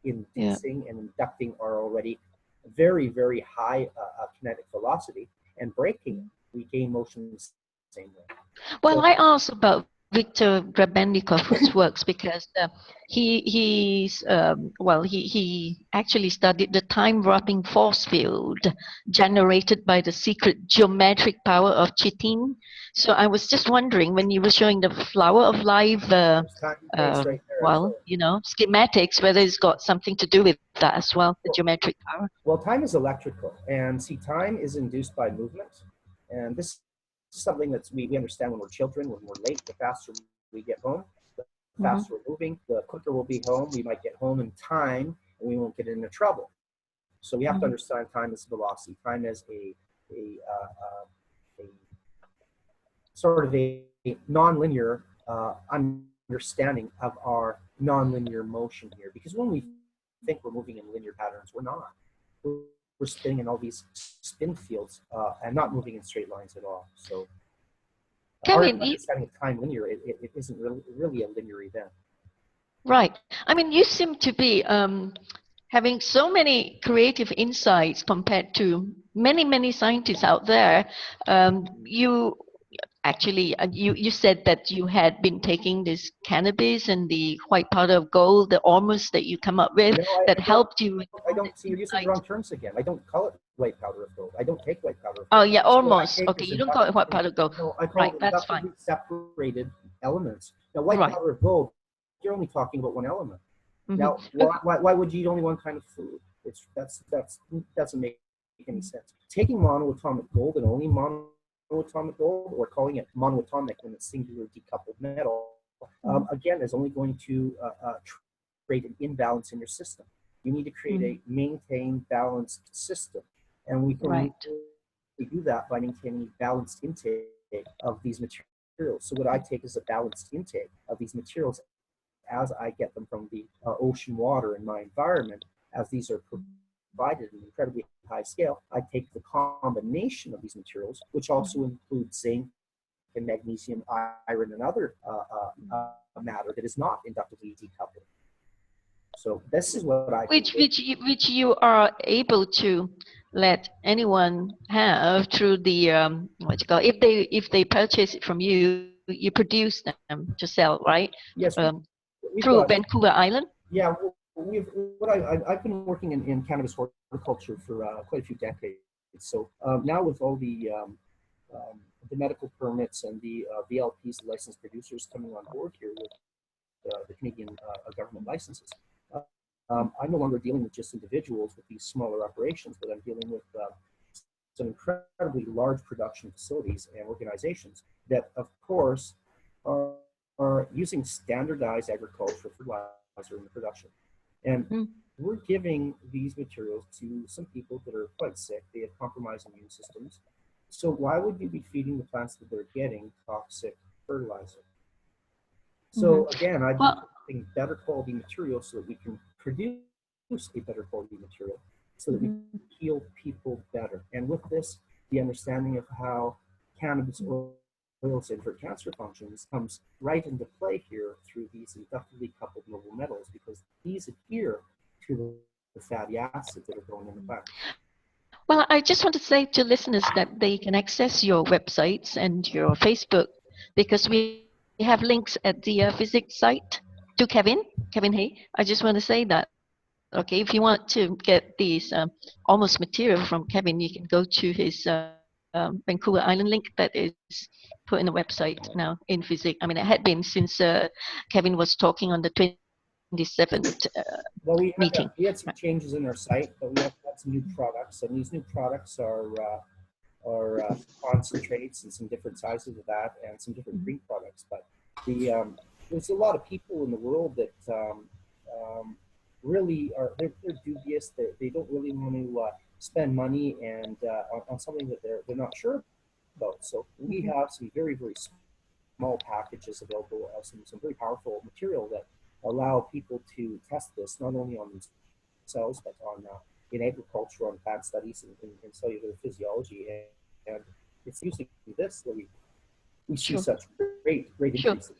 Inducing and inducting are already very, very high kinetic velocity, and braking, we gain motion the same way. Well, I asked about Viktor Grebennikov's works because he actually studied the time-warping force field generated by the secret geometric power of chitin. So I was just wondering, when you were showing the flower of life, schematics, whether it's got something to do with that as well, the geometric power. Well, time is electrical, and see, time is induced by movement, and this is something that we understand when we're children. When we're late, the faster we get home, the faster we're moving, the quicker we'll be home. We might get home in time, and we won't get into trouble. So we have to understand time as velocity. Time as a sort of a nonlinear understanding of our nonlinear motion here. Because when we think we're moving in linear patterns, we're not. We're spinning in all these spin fields and not moving in straight lines at all. So Kevin, our understanding of time linear, it isn't really a linear event. Right. I mean, you seem to be having so many creative insights compared to many, many scientists out there. actually, you said that you had been taking this cannabis and the white powder of gold, the ormus that you come up with, No, that helped you with I all don't the see you're using the insight. wrong terms again. I don't call it white powder of gold. I don't take white powder of Oh gold. yeah, So what I almost. take Okay, is you don't call it white powder of gold. no, I call Right, it that's fine. inductively separated elements. Now, white Right. powder of gold, you're only talking about one element. Mm-hmm. Now, why would you eat only one kind of food? That doesn't make any sense. Taking monoatomic gold and only monoatomic gold, or calling it monoatomic when it's singular decoupled metal, again, is only going to create an imbalance in your system. You need to create a maintained, balanced system. And we can do that by maintaining a balanced intake of these materials. So what I take is a balanced intake of these materials as I get them from the ocean water in my environment, as these are provided at an incredibly high scale. I take the combination of these materials, which also includes zinc and magnesium, iron, and other matter that is not inductively decoupled. So this is what I which you are able to let anyone have through the what you call, if they purchase it from you, you produce them to sell, right? Yes, through Vancouver Island. Yeah, I've been working in cannabis horticulture for quite a few decades. So now with all the medical permits and the VLPs, the licensed producers, coming on board here with the Canadian government licenses, I'm no longer dealing with just individuals with these smaller operations, but I'm dealing with some incredibly large production facilities and organizations that, of course, are using standardized agricultural fertilizer in the production. And we're giving these materials to some people that are quite sick. They have compromised immune systems. So why would you be feeding the plants that they're getting toxic fertilizer? So again, I've been using better quality material so that we can produce a better quality material so that we can heal people better. And with this, the understanding of how cannabis oils and for cancer functions comes right into play here through these inductively coupled noble metals, because these adhere to the fatty acids that are going in the plant. Well, I just want to say to listeners that they can access your websites and your Facebook, because we have links at the FESIG site to Kevin Hay. I just want to say that. Okay, if you want to get these almost material from Kevin, you can go to his Vancouver Island link that is put in the website now in FESIG. I mean, it had been since Kevin was talking on the 27th well, we meeting. We had some changes in our site, but we have had some new products, and these new products are concentrates and some different sizes of that, and some different green products. But there's a lot of people in the world that really are they're dubious. They don't really want to spend money and on something that they're not sure about. So we have some very, very small packages available of some very powerful material that allow people to test this not only on themselves but on in agriculture, on plant studies, and cellular physiology, and it's using this that we see such great increases.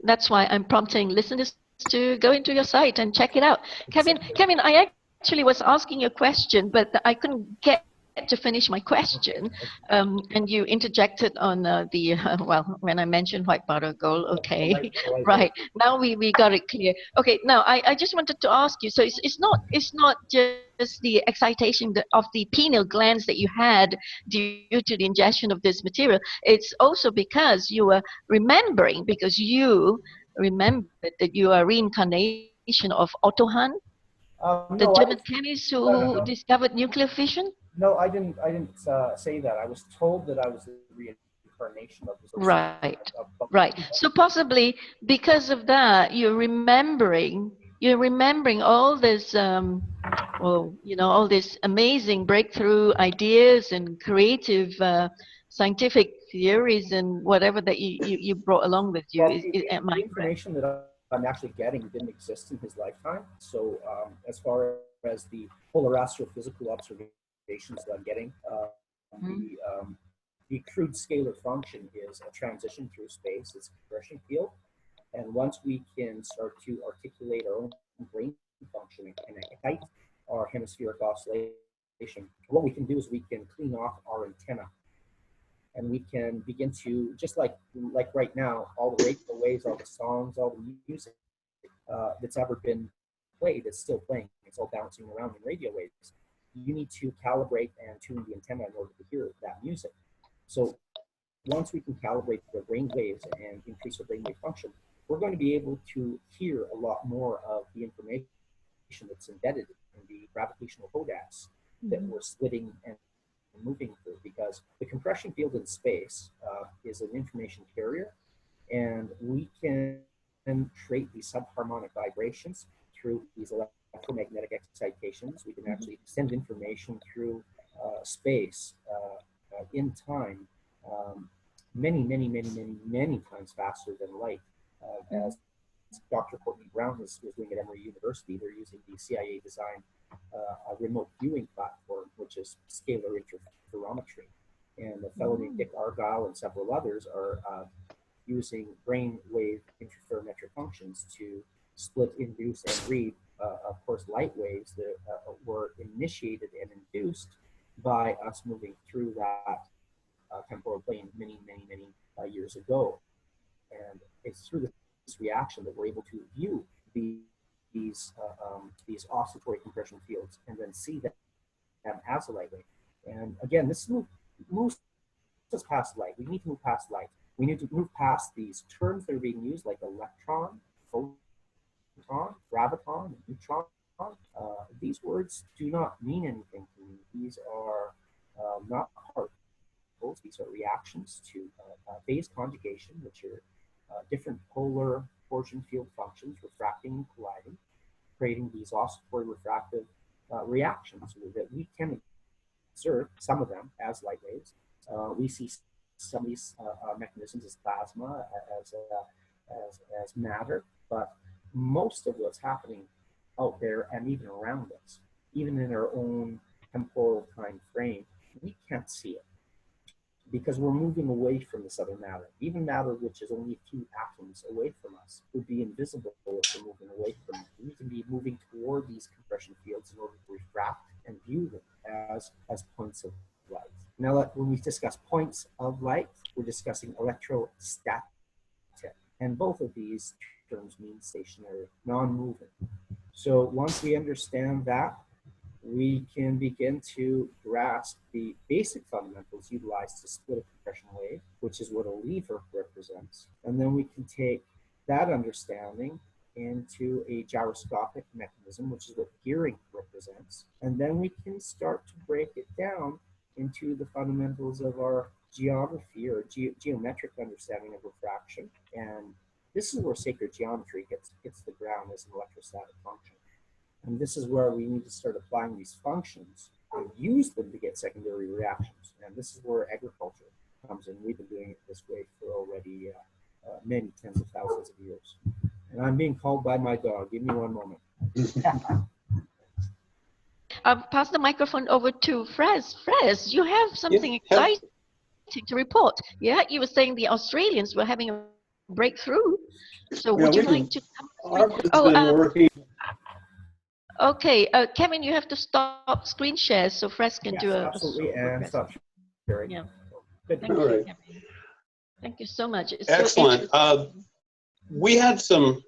That's why I'm prompting listeners to go into your site and check it out. Kevin, I actually was asking you a question, but I couldn't get to finish my question, and you interjected on well, when I mentioned white powder gold. Okay, right, now we got it clear. Okay, now I just wanted to ask you, so it's not just the excitation of the pineal glands that you had due to the ingestion of this material. It's also because you were remembering, because you remembered that you are reincarnation of Otto Hahn, the German chemist who discovered nuclear fission. No, I didn't say that. I was told that I was the reincarnation of this. Right. So possibly because of that, you're remembering all this, well, all these amazing breakthrough ideas and creative scientific theories and whatever that you brought along with you. Well, the information that I'm actually getting didn't exist in his lifetime. So as far as the polar astrophysical observations that I'm getting, the crude scalar function is a transition through space. It's a compression field. And once we can start to articulate our own brain function and ignite our hemispheric oscillation, what we can do is we can clean off our antenna. and we can begin to, just like right now, all the radio waves, all the songs, all the music that's ever been played is still playing. It's all bouncing around in radio waves. You need to calibrate and tune the antenna in order to hear that music. So once we can calibrate the brain waves and increase our brainwave function, we're going to be able to hear a lot more of the information that's embedded in the gravitational codex that we're splitting and moving through, because the compression field in space is an information carrier, and we can create these subharmonic vibrations through these electromagnetic excitations. We can actually send information through space in time many times faster than light. As Dr. Courtney Brown was doing at Emory University, they're using the CIA designed remote viewing platform, which is scalar interferometry. And a fellow named Dick Argyle and several others are using brainwave interferometric functions to split, induce, and read, of course, light waves that were initiated and induced by us moving through that temporal plane many years ago. And it's through this reaction that we're able to view these oscillatory compression fields and then see them as a light wave. And again, this moves us past light. We need to move past light. We need to move past these terms that are being used, like electron, photon, graviton, and neutron. These words do not mean anything to me. These are not particles. These are reactions to phase conjugation, which are different polar torsion field functions refracting and colliding, creating these oscillatory refractive reactions that we can observe, some of them as light waves. We see some of these mechanisms as plasma, as matter, but most of what's happening out there and even around us, even in our own temporal time frame, we can't see it because we're moving away from this other matter. Even matter which is only a few atoms away from us would be invisible if we're moving away from it. We need to be moving toward these compression fields in order to refract and view them as points of light. Now, when we discuss points of light, we're discussing electrostatic, and both of these terms mean stationary, non-moving. So once we understand that, we can begin to grasp the basic fundamentals utilized to split a compression wave, which is what a lever represents. And then we can take that understanding into a gyroscopic mechanism, which is what gearing represents. And then we can start to break it down into the fundamentals of our geography or geometric understanding of refraction. And this is where sacred geometry hits the ground as an electrostatic function. And this is where we need to start applying these functions and use them to get secondary reactions. And this is where agriculture comes in. We've been doing it this way for already many tens of thousands of years. And I'm being called by my dog. Give me one moment. I'll pass the microphone over to Fritz. Fritz, you have something exciting to report. Yeah, you were saying the Australians were having a breakthrough. So would you like to come? Okay, Kevin, you have to stop screen share so Fritz can do a absolutely, and stop sharing. Yeah. Good. Thank you, Kevin. Thank you so much. It's excellent. So we had some.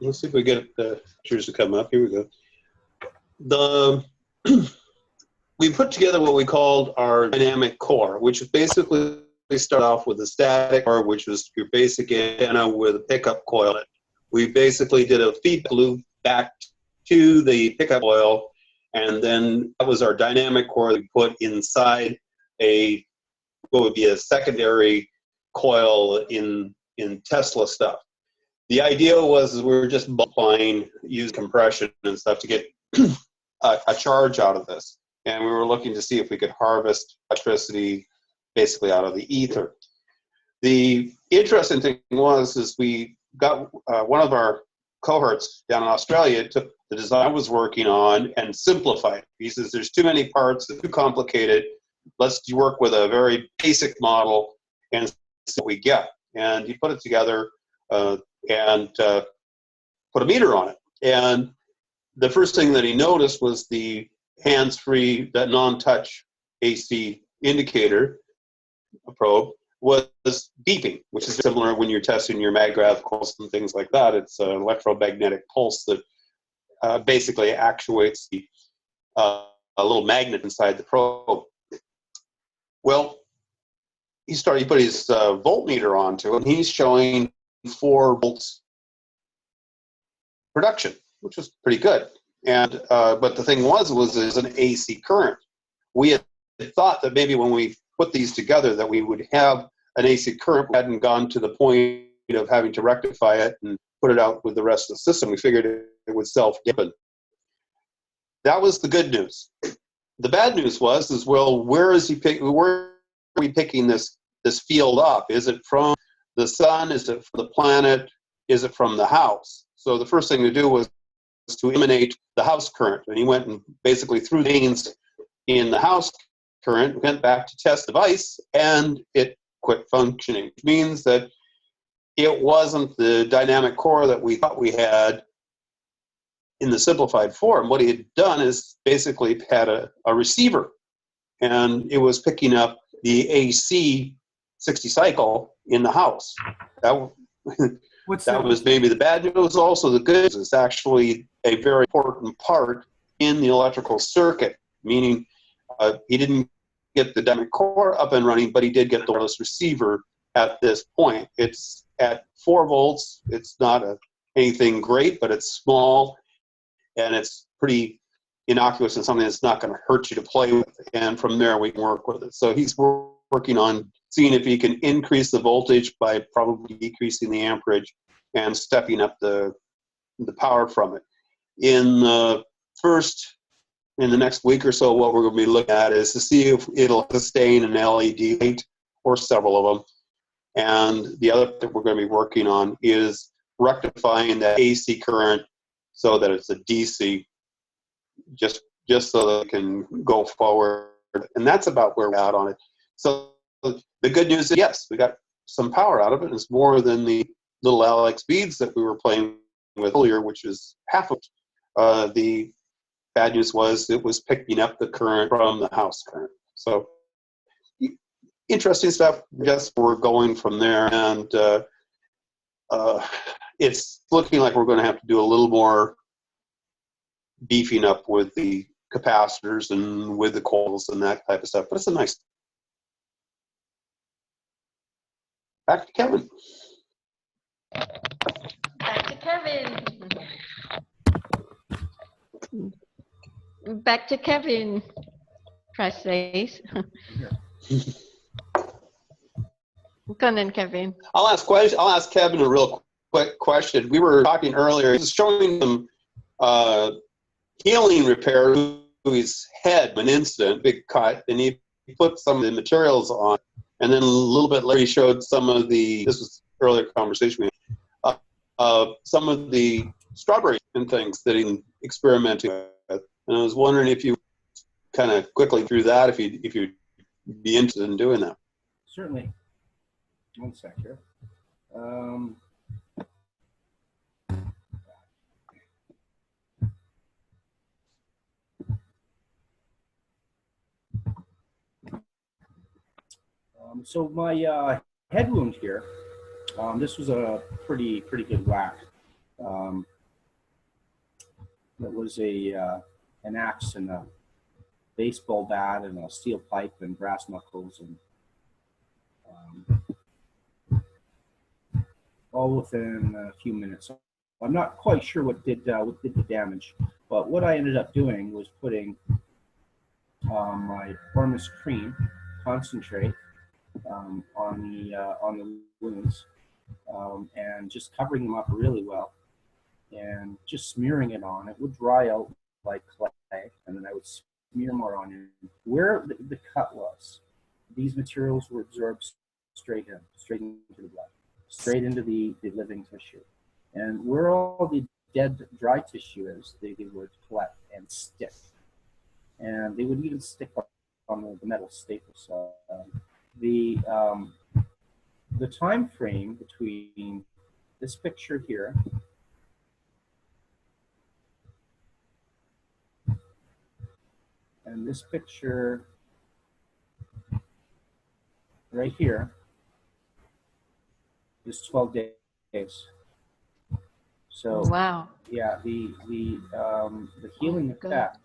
Let's see if we get the pictures to come up. Here we go. We put together what we called our dynamic core, which is basically we start off with a static core, which was your basic antenna with a pickup coil. We basically did a feedback loop back to the pickup coil, and then that was our dynamic core that we put inside what would be a secondary coil in Tesla stuff. The idea was we were just multiplying, use compression and stuff to get a charge out of this. And we were looking to see if we could harvest electricity basically out of the ether. The interesting thing is we got one of our cohorts down in Australia took the design I was working on and simplified it. He says there's too many parts, it's too complicated. Let's work with a very basic model and see what we get. And he put it together and put a meter on it. And the first thing that he noticed was the hands-free, that non-touch AC indicator. probe was beeping, which is similar when you're testing your maggrav pulse and things like that. It's an electromagnetic pulse that basically actuates a little magnet inside the probe. Well, he put his voltmeter onto it, and he's showing 4 volts production, which was pretty good. And but the thing was an AC current. We had thought that maybe when we put these together that we would have an AC current. We hadn't gone to the point of having to rectify it and put it out with the rest of the system. We figured it would self-deepen. That was the good news. The bad news was well, where are we picking this field up? Is it from the sun? Is it from the planet? Is it from the house? So the first thing to do was to eliminate the house current. And he went and basically threw mains in the house current, went back to test the device, and it quit functioning, which means that it wasn't the dynamic core that we thought we had in the simplified form. What he had done is basically had a receiver, and it was picking up the AC 60 cycle in the house. That was maybe the bad news. Also the good news, it's actually a very important part in the electrical circuit, meaning he didn't get the dynamic core up and running, but he did get the wireless receiver at this point. It's at 4 volts. It's not anything great, but it's small, and it's pretty innocuous and something that's not going to hurt you to play with. And from there, we can work with it. So he's working on seeing if he can increase the voltage by probably decreasing the amperage and stepping up the power from it. In the next week or so, what we're going to be looking at is to see if it'll sustain an LED light or several of them. And the other thing we're going to be working on is rectifying that AC current so that it's a DC, just so that it can go forward. And that's about where we're at on it. So the good news is, yes, we got some power out of it. It's more than the little Alex beads that we were playing with earlier, which is half of it. The bad news was it was picking up the current from the house current. So interesting stuff. Just we're going from there, and it's looking like we're going to have to do a little more beefing up with the capacitors and with the coils and that type of stuff. But it's a nice. Back to Kevin. Back to Kevin. Back to Kevin. Press says. Go on then, Kevin. I'll ask Kevin a real quick question. We were talking earlier. He was showing some healing repair to his head, an incident, big cut, and he put some of the materials on. And then a little bit later, he showed some of this was earlier conversation we had, some of the strawberries and things that he experimented with. And I was wondering if you kind of quickly through that, if you'd be interested in doing that. Certainly. One sec here. So my head wound here, this was a pretty good whack. It was an axe and a baseball bat and a steel pipe and brass knuckles, and all within a few minutes. I'm not quite sure what did the damage, but what I ended up doing was putting my Ormus cream concentrate on the wounds, and just covering them up really well, and just smearing it on. It would dry out like clay, and then I would smear more on it. Where the cut was, these materials were absorbed straight into the blood, straight into the living tissue. And where all the dead dry tissue is, they would collect and stick. And they would even stick on the metal staples. The time frame between this picture here and this picture right here is 12 days. So Wow. yeah, the healing God. effect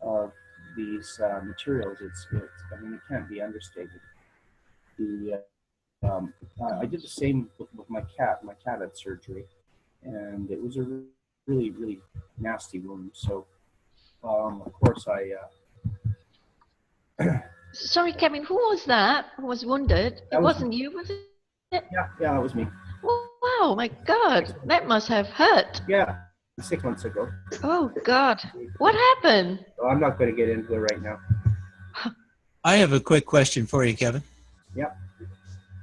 of these materials, it's I mean, it can't be understated. The I did the same with my cat. My cat had surgery, and it was a really nasty wound. So of course Sorry, Kevin, who was that? Who was wounded? It That was wasn't you, was it? yeah, that was me. Wow, my God, that must have hurt. Yeah, 6 months ago. Oh God, what happened? So I'm not going to get into it right now. I have a quick question for you, Kevin. Yep.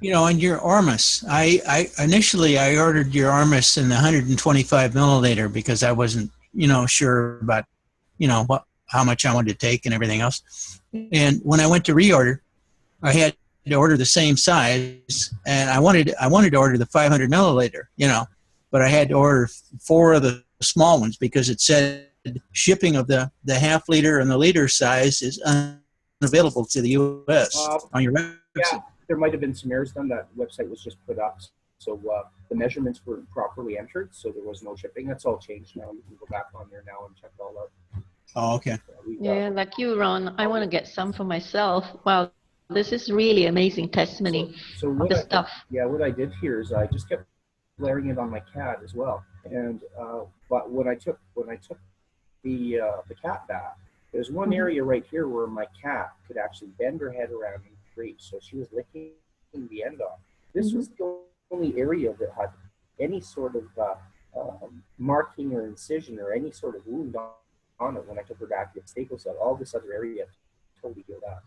You know, on your Ormus, I initially ordered your Ormus in the 125 milliliter because I wasn't, sure about, how much I wanted to take and everything else. And when I went to reorder, I had to order the same size, and I wanted to order the 500 milliliter, but I had to order 4 of the small ones because it said shipping of the half liter and the liter size is unavailable to the U.S. on your website. Yeah, there might have been some errors done. That website was just put up, so the measurements weren't properly entered, so there was no shipping. That's all changed now. You can go back on there now and check it all out. Oh, okay. Yeah, like you, Ron, I want to get some for myself. Wow, this is really amazing testimony So of what the stuff. what I did here is I just kept layering it on my cat as well. And but when I took the cat bath, there's one area right here where my cat could actually bend her head around and breathe. So she was licking the end off. This was the only area that had any sort of marking or incision or any sort of wound on it when I took her back to the staple cell. All this other area totally healed up.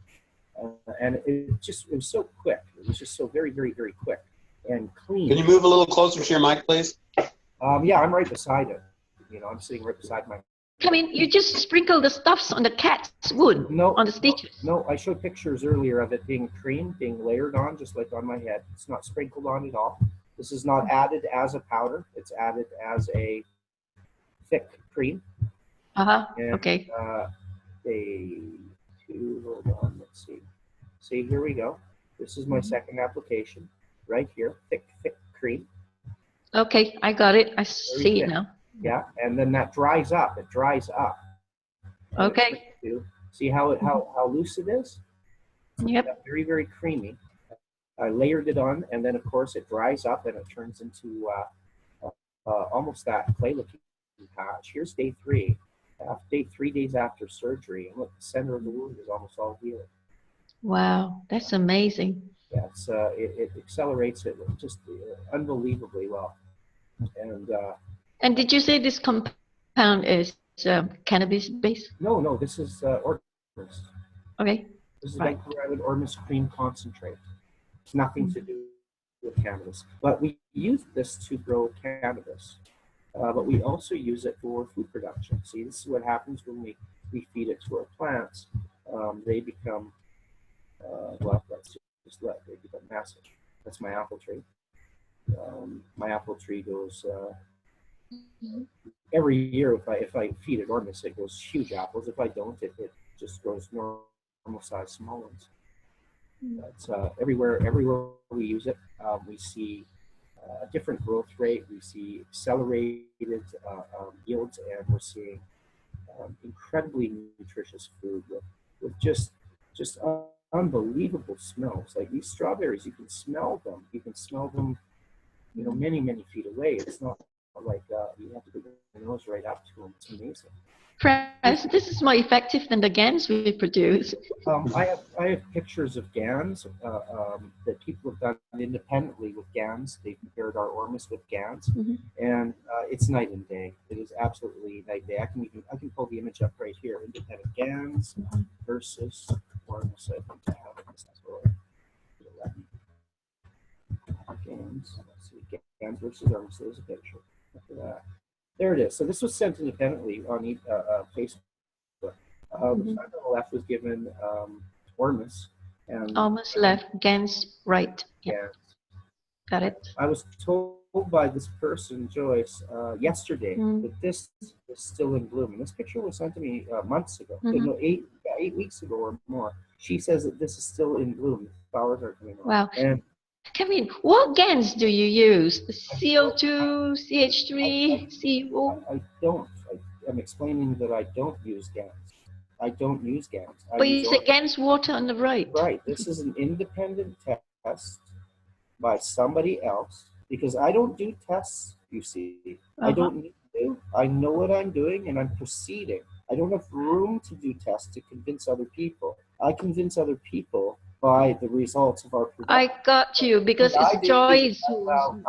And it was so quick. It was just so very quick and clean. Can you move a little closer to your mic, please? Yeah, I'm right beside it. I'm sitting right beside my. I mean, you just sprinkle the stuffs on the cat's wound, on the stitches. No, I showed pictures earlier of it being cream, being layered on, just like on my head. It's not sprinkled on at all. This is not added as a powder. It's added as a thick cream. Okay. Hold on, let's see. See, here we go. This is my second application right here. Thick cream. Okay, I got it. I see it now. Yeah, and then that dries up. It dries up. Okay. See how loose it is? Yep. Very creamy. I layered it on, and then of course it dries up and it turns into almost that clay-looking patch. Here's day 3. 3 days after surgery, and look, the center of the wound is almost all healed. Wow, that's amazing. Yeah, it accelerates it just unbelievably well. And did you say this compound is cannabis based? No, this is Ormus. Okay. This is Vancouver Island Ormus cream concentrate. It's nothing to do with cannabis, but we use this to grow cannabis. But we also use it for food production. See, this is what happens when we feed it to our plants. They become, they become massive. That's my apple tree. My apple tree goes, every year if I feed it Ormus, it goes huge apples. If I don't, it just grows normal size small ones. That's everywhere we use it, we see a different growth rate. We see accelerated yields, and we're seeing incredibly nutritious food with just unbelievable smells. Like these strawberries, you can smell them. You can smell them, many feet away. It's not like you have to put your nose right up to them. It's amazing. Press, this is more effective than the GANs we produce. I have pictures of GANs that people have done independently with GANs. They compared our Ormus with GANs, and it's night and day. It is absolutely night and day. I can pull the image up right here. Independent GANs versus Ormus. I think I have it. GANs. Let's see. GANs versus Ormus. There's a picture. Look at that. There it is. So this was sent independently on Facebook. The side on the left was given Ormus. And Ormus left, GANs right. Yeah. Got it. I was told by this person, Joyce, yesterday that this is still in bloom. And this picture was sent to me months ago. 8 weeks ago or more. She says that this is still in bloom. Flowers are coming on. Wow. And Kevin, what GANs do you use? CO2, CH3, CO? I don't. I'm explaining that I don't use GANs. I don't use GANs. But you said GANs water on the right. Right. This is an independent test by somebody else, because I don't do tests, you see. I don't need to. I know what I'm doing and I'm proceeding. I don't have room to do tests to convince other people. I convince other people by the results of our production. I got you, because it's Joyce who's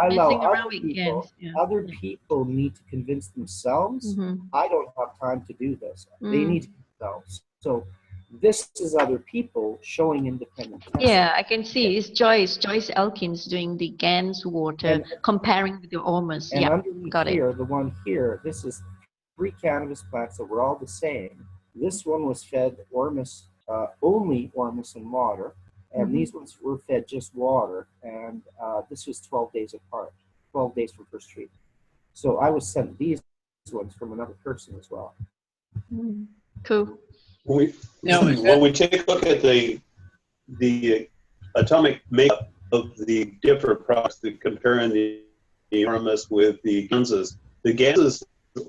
messing around with GANs. Yeah. Other people need to convince themselves. I don't have time to do this. They need to themselves. So this is other people showing independent testing. Yeah, I can see it's Joyce Elkins doing the GANs water, comparing with the Ormus. And Yeah, underneath got here, it. the one here, this is 3 cannabis plants that were all the same. This one was fed Ormus, only Ormus and water, and these ones were fed just water, and this was 12 days apart, 12 days from first treatment. So I was sent these ones from another person as well. Cool. When we take a look at the atomic makeup of the different products, comparing the Ormus with the ganses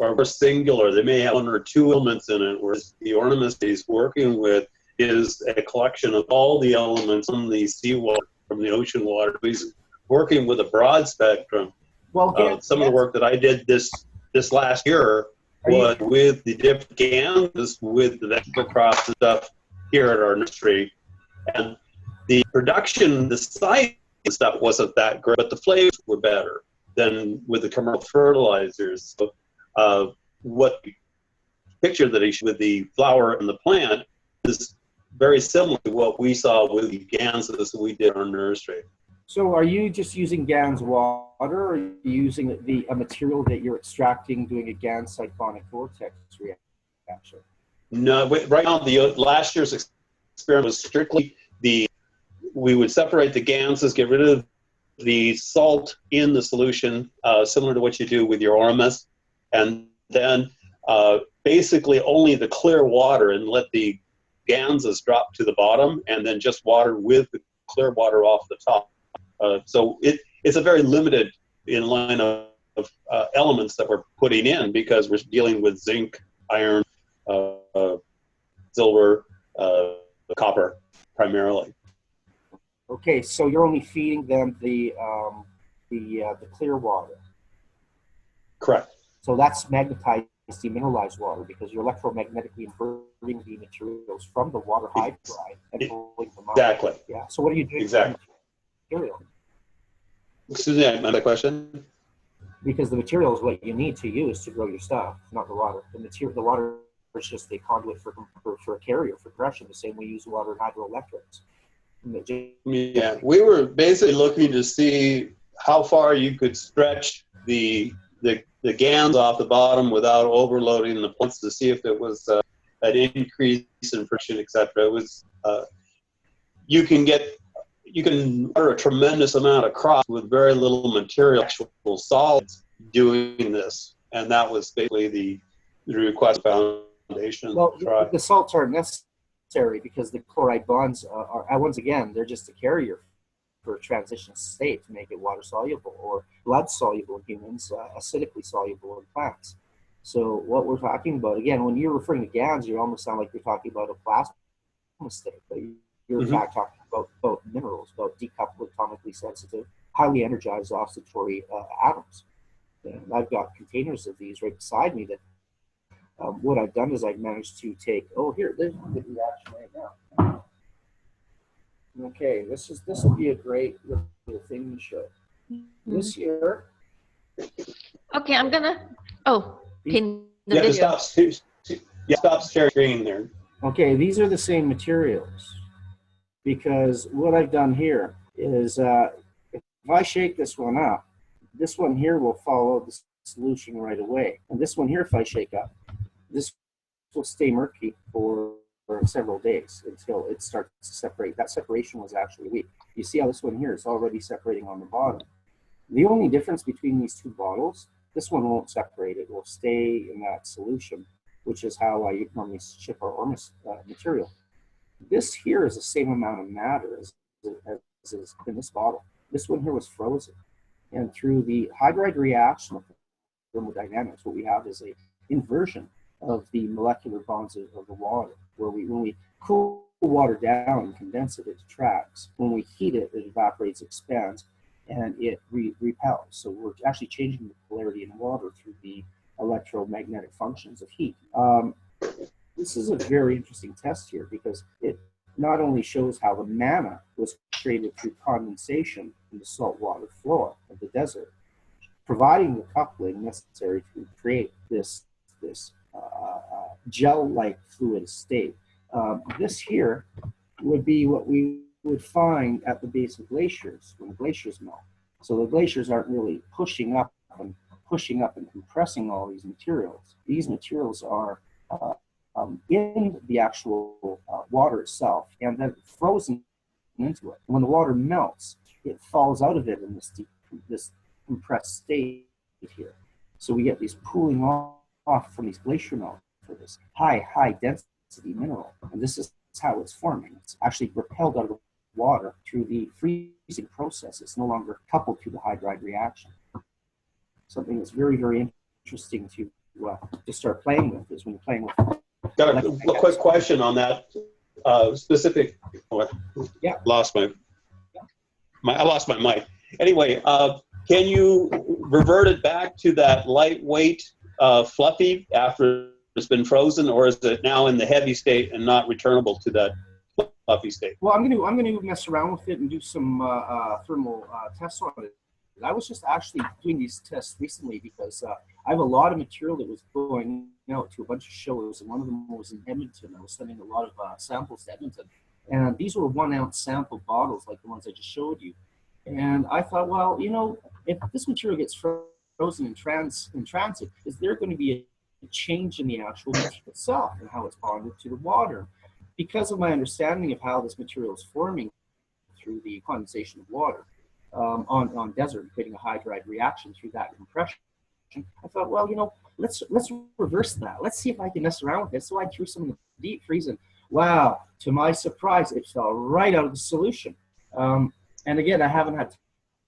are more singular. They may have 1 or 2 elements in it, whereas the Ormus he's working with is a collection of all the elements from the seawater, from the ocean water. He's working with a broad spectrum. Well, some of the work that I did this last year was with the different ganses, with the vegetable crops and stuff here at our nursery. And the production, the size and stuff wasn't that great, but the flavors were better than with the commercial fertilizers. So, what the picture that he showed with the flower and the plant is very similar to what we saw with the ganses that we did in our nursery. So are you just using GANs water, or are you using a material that you're extracting, doing a GANs cyclonic vortex reaction? No, right now, last year's experiment was strictly we would separate the ganses, get rid of the salt in the solution, similar to what you do with your Ormus, and then basically only the clear water, and let the ganses drop to the bottom, and then just water with the clear water off the top. So it's a very limited in line of elements that we're putting in, because we're dealing with zinc, iron, silver, copper primarily. Okay, so you're only feeding them the clear water. Correct. So that's magnetized, demineralized water, because you're electromagnetically inverting the materials from the water hydride and pulling them out. Exactly. Yeah. So what are you doing? Exactly. Material? Excuse me, another question? Because the material is what you need to use to grow your stuff, not the water. The water is just a conduit for a carrier for compression, the same way we use water in hydroelectrics. Yeah, we were basically looking to see how far you could stretch the GANs off the bottom without overloading the plants, to see if it was an increase in friction, etc. It was you can water a tremendous amount of crops with very little material, actual solids, doing this, and that was basically the request foundation. Well, the salts are necessary because the chloride bonds are once again, they're just a carrier for a transition state to make it water soluble or blood soluble in humans, acidically soluble in plants. So what we're talking about, again, when you're referring to GANs, you almost sound like you're talking about a plasma state, but you're in fact talking about minerals, about decoupled, atomically sensitive, highly energized oscillatory atoms. And I've got containers of these right beside me that what I've done is I've managed to take, there's one good reaction right now. Okay, this will be a great little thing to show. This year. Okay, I'm gonna pin the video. Stop sharing screen there. Okay, these are the same materials, because what I've done here is if I shake this one up, this one here will follow the solution right away, and this one here, if I shake up, this will stay murky for several days until it starts to separate. That separation was actually weak. You see how this one here is already separating on the bottom. The only difference between these two bottles, this one won't separate. It will stay in that solution. which is how I normally ship our Ormus material. This here is the same amount of matter as is in this bottle. This one here was frozen. And through the hydride reaction of thermodynamics, what we have is a inversion of the molecular bonds of the water, where when we cool water down and condense it, it attracts. When we heat it, it evaporates, expands, and it repels. So we're actually changing the polarity in water through the electromagnetic functions of heat. This is a very interesting test here because it not only shows how the manna was created through condensation in the saltwater floor of the desert, providing the coupling necessary to create this gel-like fluid state. This here would be what we would find at the base of glaciers when glaciers melt. So the glaciers aren't really pushing up and compressing all these materials. These materials are in the actual water itself and then frozen into it. And when the water melts, it falls out of it in this compressed state here. So we get these pooling off from these glacier melts for this high density mineral. And this is how it's forming. It's actually repelled out of the water through the freezing process. It's no longer coupled to the hydride reaction. Something that's very, very interesting to start playing with is when you're playing with. Got a quick question on that specific. Yeah. I lost my mic. Anyway, can you revert it back to that lightweight, fluffy after it's been frozen, or is it now in the heavy state and not returnable to that fluffy state? Well, I'm going to mess around with it and do some thermal tests on it. I was just actually doing these tests recently because I have a lot of material that was going out to a bunch of shows, and one of them was in Edmonton. I was sending a lot of samples to Edmonton, and these were 1 ounce sample bottles like the ones I just showed you. And I thought, well, you know, if this material gets frozen in transit, is there going to be a change in the actual material itself and how it's bonded to the water? Because of my understanding of how this material is forming through the condensation of water on desert, creating a hydride reaction through that compression, I thought, well, you know, let's reverse that. Let's see if I can mess around with this. So I threw some in the deep freeze, and wow, to my surprise, it fell right out of the solution. And again, I haven't had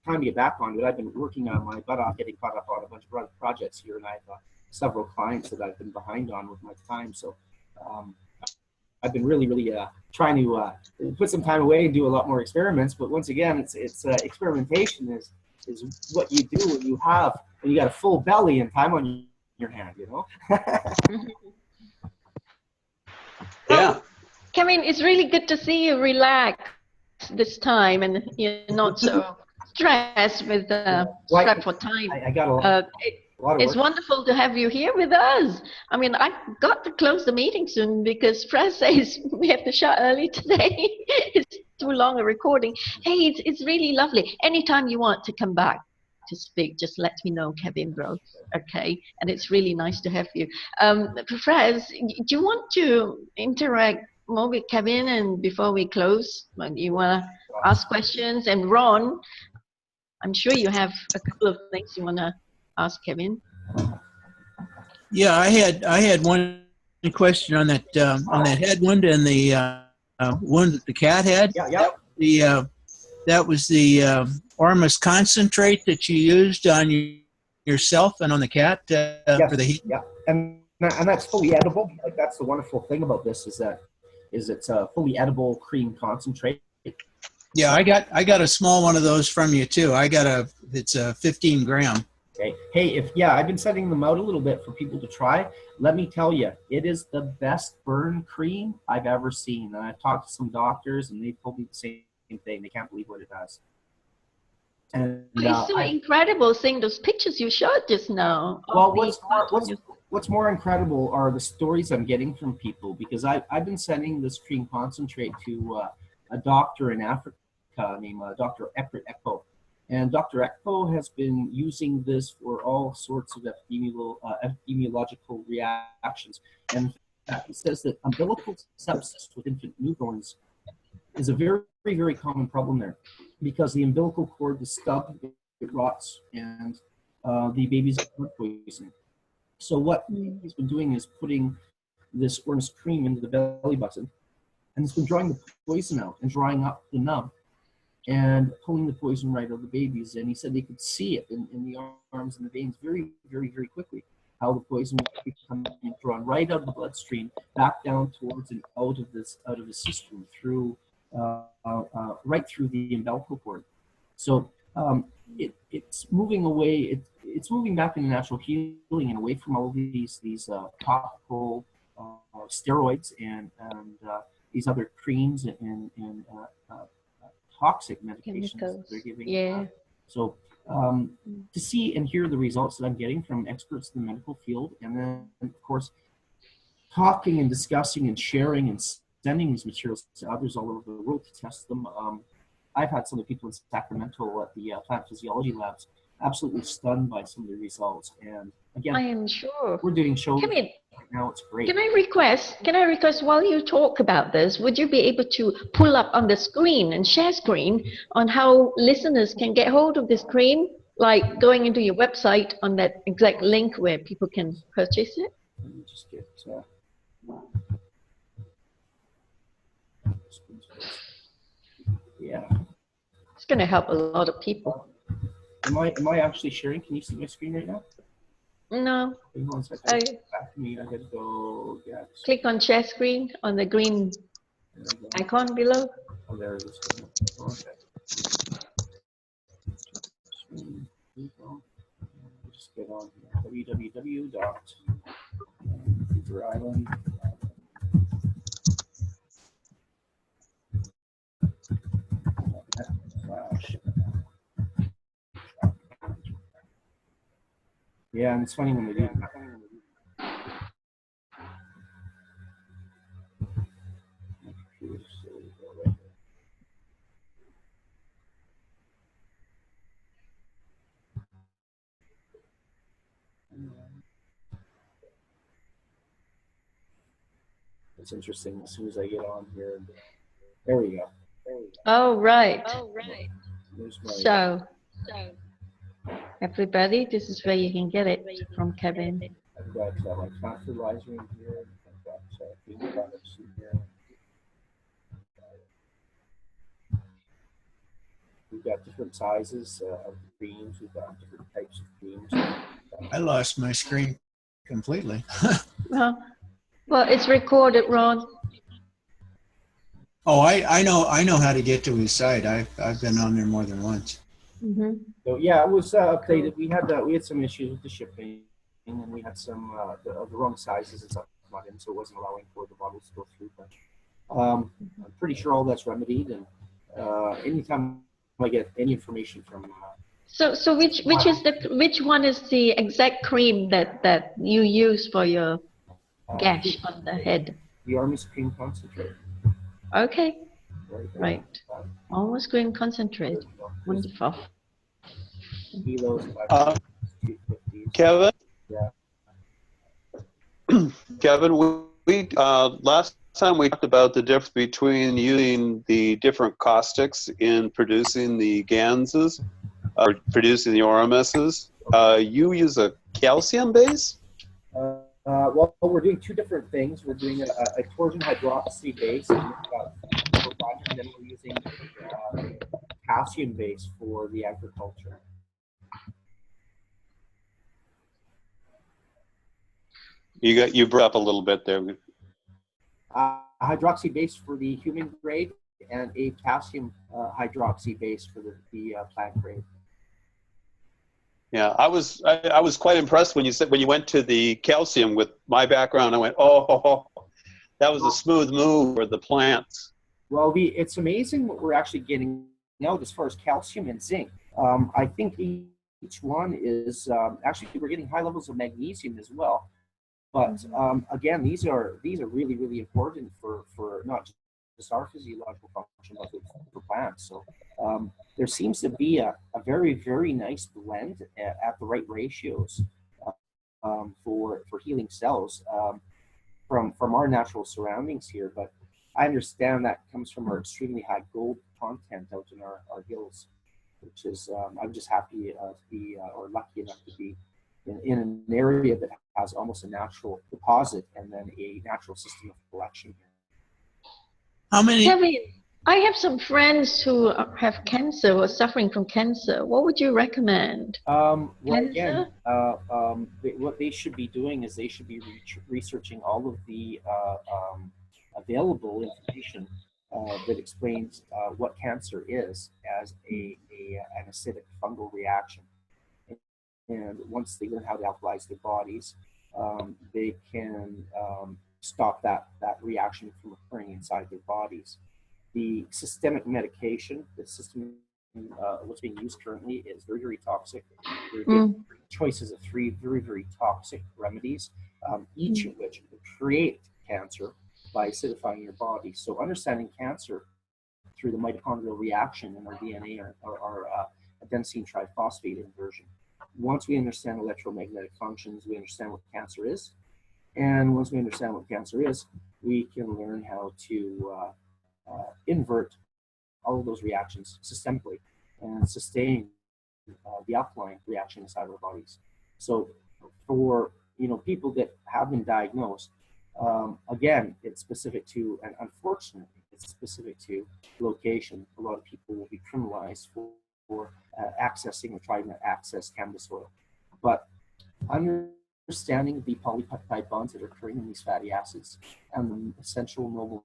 time to get back on it. I've been working on my butt off, getting caught up on a bunch of projects here, and I have several clients that I've been behind on with my time. So I've been really trying to put some time away and do a lot more experiments. But once again, it's experimentation is what you do when you got a full belly and time on your hand, you know. Yeah. Kevin, it's really good to see you relax this time and you're not so stressed with strap for time. I got a lot. It's wonderful to have you here with us. I mean, I've got to close the meeting soon because Fred says we have to shut early today. It's too long a recording. Hey, it's really lovely. Anytime you want to come back to speak, just let me know, Kevin, bro. Okay? And it's really nice to have you. Fred, do you want to interact more with Kevin and before we close? You want to ask questions? And Ron, I'm sure you have a couple of things you want to ask Kevin. Yeah, I had one question on that head wound and the wound that the cat had. Yeah. That was the Ormus concentrate that you used on yourself and on the cat for the heat. Yeah, and that's fully edible. Like, that's the wonderful thing about this is it's a fully edible cream concentrate. Yeah, I got a small one of those from you too. It's a 15 gram. Okay. Hey, I've been sending them out a little bit for people to try. Let me tell you, it is the best burn cream I've ever seen. And I've talked to some doctors, and they told me the same thing. They can't believe what it does. And it's so incredible seeing those pictures you showed just now. Well, what's more incredible are the stories I'm getting from people, because I've been sending this cream concentrate to a doctor in Africa named Dr. Ekpo. And Dr. Ekpo has been using this for all sorts of epidemiological reactions. And he says that umbilical sepsis with infant newborns is a very, very common problem there, because the umbilical cord, the stub, it rots, and the babies get blood poisoning. So what he's been doing is putting this ormus cream into the belly button, and it's been drawing the poison out and drying up the nub and pulling the poison right out of the babies. And he said they could see it in the arms and the veins very, very, very quickly, how the poison was becoming drawn right out of the bloodstream, back down towards and out of the system, through right through the umbilical cord. So it's moving away. It's moving back into natural healing and away from all of these topical steroids and these other creams and toxic medications that they're giving. Yeah. So to see and hear the results that I'm getting from experts in the medical field, and then of course talking and discussing and sharing and sending these materials to others all over the world to test them. I've had some of the people in Sacramento at the plant physiology labs absolutely stunned by some of the results. And again, I am sure. we're doing shows Kevin, right now. It's great. Can I request while you talk about this, would you be able to pull up on the screen and share screen on how listeners can get hold of this cream, like going into your website on that exact link where people can purchase it? Let me just get yeah. It's going to help a lot of people. Am I actually sharing? Can you see my screen right now? No. Hang on a second. Back to me. I gotta go. Yeah. Click on share screen on the green icon below. Oh, there it is. Okay. Just get on here. www.island. Yeah, and it's funny when they do that. It's interesting. As soon as I get on here, there we go. Oh, right. There's my, So, everybody, this is where you can get it from Kevin. I've got my plant fertilizer in here. I've got green products in here. We've got different sizes of creams. We've got different types of creams. I lost my screen completely. Well, it's recorded, Ron. Oh, I know how to get to his site. I've been on there more than once. Mm-hmm. So yeah, it was updated. We had some issues with the shipping, and we had some the wrong sizes and stuff not in, so it wasn't allowing for the bottles to go through. But I'm pretty sure all that's remedied, and anytime I get any information from. So which one is the exact cream that you use for your gash on the head? The Army's cream concentrate. Okay. Right. Almost cream concentrate. Wonderful. Kilos, Kevin? Yeah. Kevin, we last time we talked about the difference between using the different caustics in producing the ganses, or producing the ormuses. You use a calcium base? Well, we're doing two different things. We're doing a torsion hydroxy base, and then we're using calcium base for the agriculture. You brought up a little bit there. A hydroxy base for the human grade and a calcium hydroxy base for the plant grade. Yeah, I was quite impressed when you went to the calcium. With my background, I went, oh, that was a smooth move for the plants. Well, it's amazing what we're actually getting out as far as calcium and zinc. I think each one is actually we're getting high levels of magnesium as well. But again, these are really, really important for not just our physiological function, but for plants. So there seems to be a very, very nice blend at the right ratios for healing cells from our natural surroundings here. But I understand that comes from our extremely high gold content out in our hills, which is I'm just happy to be or lucky enough to be in an area that has almost a natural deposit and then a natural system of collection here. How many? Kevin, I have some friends who have cancer or suffering from cancer. What would you recommend? Well, Cancer? again, what they should be doing is they should be researching all of the available information that explains what cancer is as an acidic fungal reaction. And once they learn how to alkalize their bodies, they can stop that reaction from occurring inside their bodies. The systemic medication, what's being used currently is very, very toxic. There are choices of 3 very, very toxic remedies, each of which create cancer by acidifying your body. So understanding cancer through the mitochondrial reaction in our DNA or adenosine triphosphate inversion. Once we understand electromagnetic functions, we understand what cancer is. And once we understand what cancer is, we can learn how to invert all of those reactions systemically and sustain the alkaline reaction inside our bodies. So for people that have been diagnosed, again, it's specific to, and unfortunately, it's specific to location. A lot of people will be criminalized for accessing or trying to access cannabis oil. But understanding the polypeptide bonds that are occurring in these fatty acids and the essential noble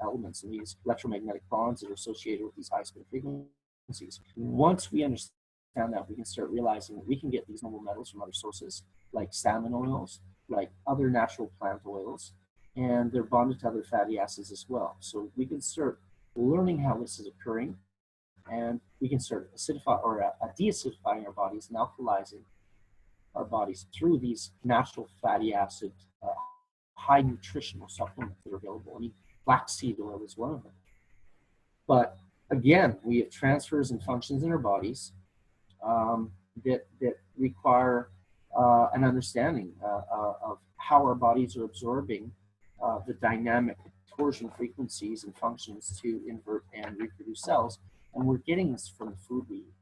elements in these electromagnetic bonds that are associated with these high spin frequencies. Once we understand that, we can start realizing that we can get these noble metals from other sources like salmon oils, like other natural plant oils, and they're bonded to other fatty acids as well. So we can start learning how this is occurring, and we can start acidifying or deacidifying our bodies and alkalizing our bodies through these natural fatty acid, high nutritional supplements that are available. I mean, flaxseed oil is one of them. But again, we have transfers and functions in our bodies that require an understanding of how our bodies are absorbing the dynamic torsion frequencies and functions to invert and reproduce cells. And we're getting this from the food we eat.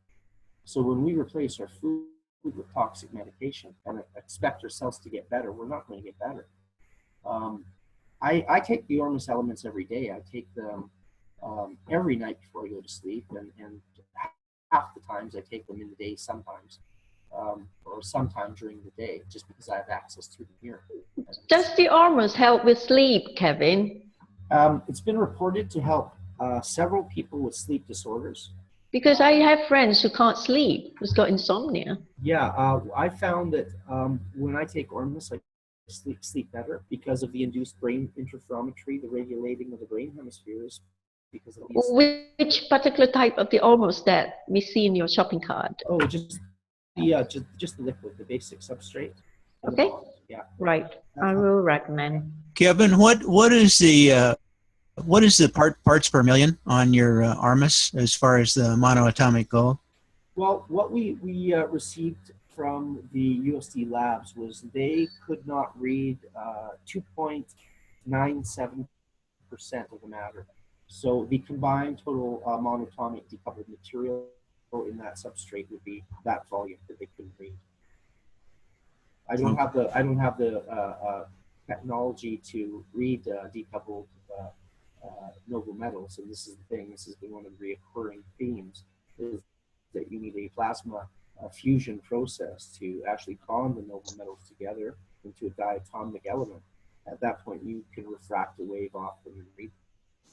So when we replace our food with toxic medication and expect our cells to get better, we're not going to get better. I take the Ormus elements every day. I take them every night before I go to sleep, and half the times I take them in the day sometimes, or sometime during the day, just because I have access to them here. Does the Ormus help with sleep, Kevin? It's been reported to help several people with sleep disorders. Because I have friends who can't sleep, who's got insomnia. Yeah, I found that when I take Ormus, I sleep better because of the induced brain interferometry, the regulating of the brain hemispheres. Because of these. Which particular type of the Ormus that we see in your shopping cart? Oh, just the liquid, the basic substrate. Okay. Yeah. Right. I will recommend. Kevin, what is the parts per million on your Ormus as far as the monoatomic gold? Well, what we received from the USD labs was they could not read 2.97% of the matter. So the combined total monatomic decoupled material in that substrate would be that volume that they couldn't read. I don't have the technology to read decoupled noble metals, and this is the thing. This has been one of the recurring themes: is that you need a plasma fusion process to actually bond the noble metals together into a diatomic element. At that point, you can refract a wave off when you read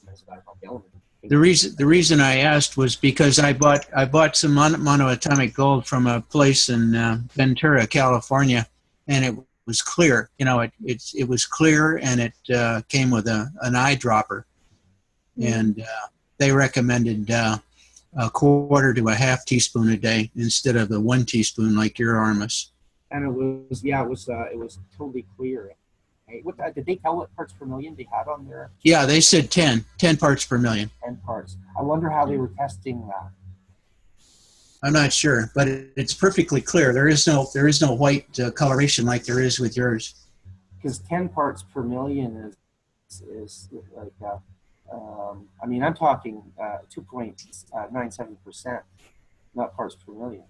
them as a diatomic element. The reason I asked was because I bought some monoatomic gold from a place in Ventura, California, and it was clear. It was clear, and it came with an eyedropper, and they recommended a quarter to a half teaspoon a day instead of the 1 teaspoon like your Ormus. And it was totally clear. What did they tell what parts per million they had on there? Yeah, they said 10 parts per million. 10 parts. I wonder how they were testing that. I'm not sure, but it's perfectly clear. There is no white coloration like there is with yours. Because 10 parts per million is like, I mean, I'm talking 2.97%, not parts per million.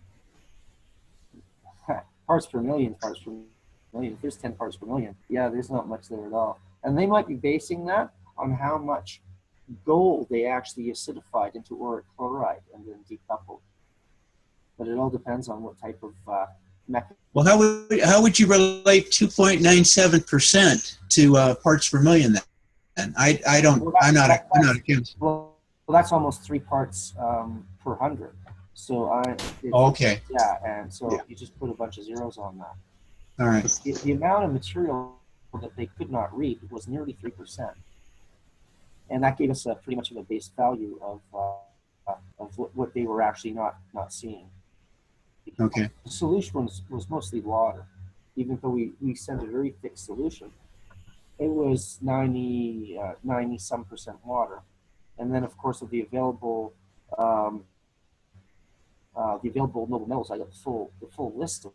Parts per million million. If there's 10 parts per million, yeah, there's not much there at all. And they might be basing that on how much gold they actually acidified into auric chloride and then decoupled. But it all depends on what type of mechanism. Well, how would you relate 2.97% to parts per million then? And I don't. Well, I'm not a chemist. Well, that's almost 3 parts per 100. So Okay. Yeah, and so you just put a bunch of zeros on that. All right. The amount of material that they could not read was nearly 3%, and that gave us pretty much of a base value of what they were actually not seeing. Okay. The solution was mostly water, even though we sent a very thick solution. It was 90 some percent water, and then of course of the available noble metals, I got the full list of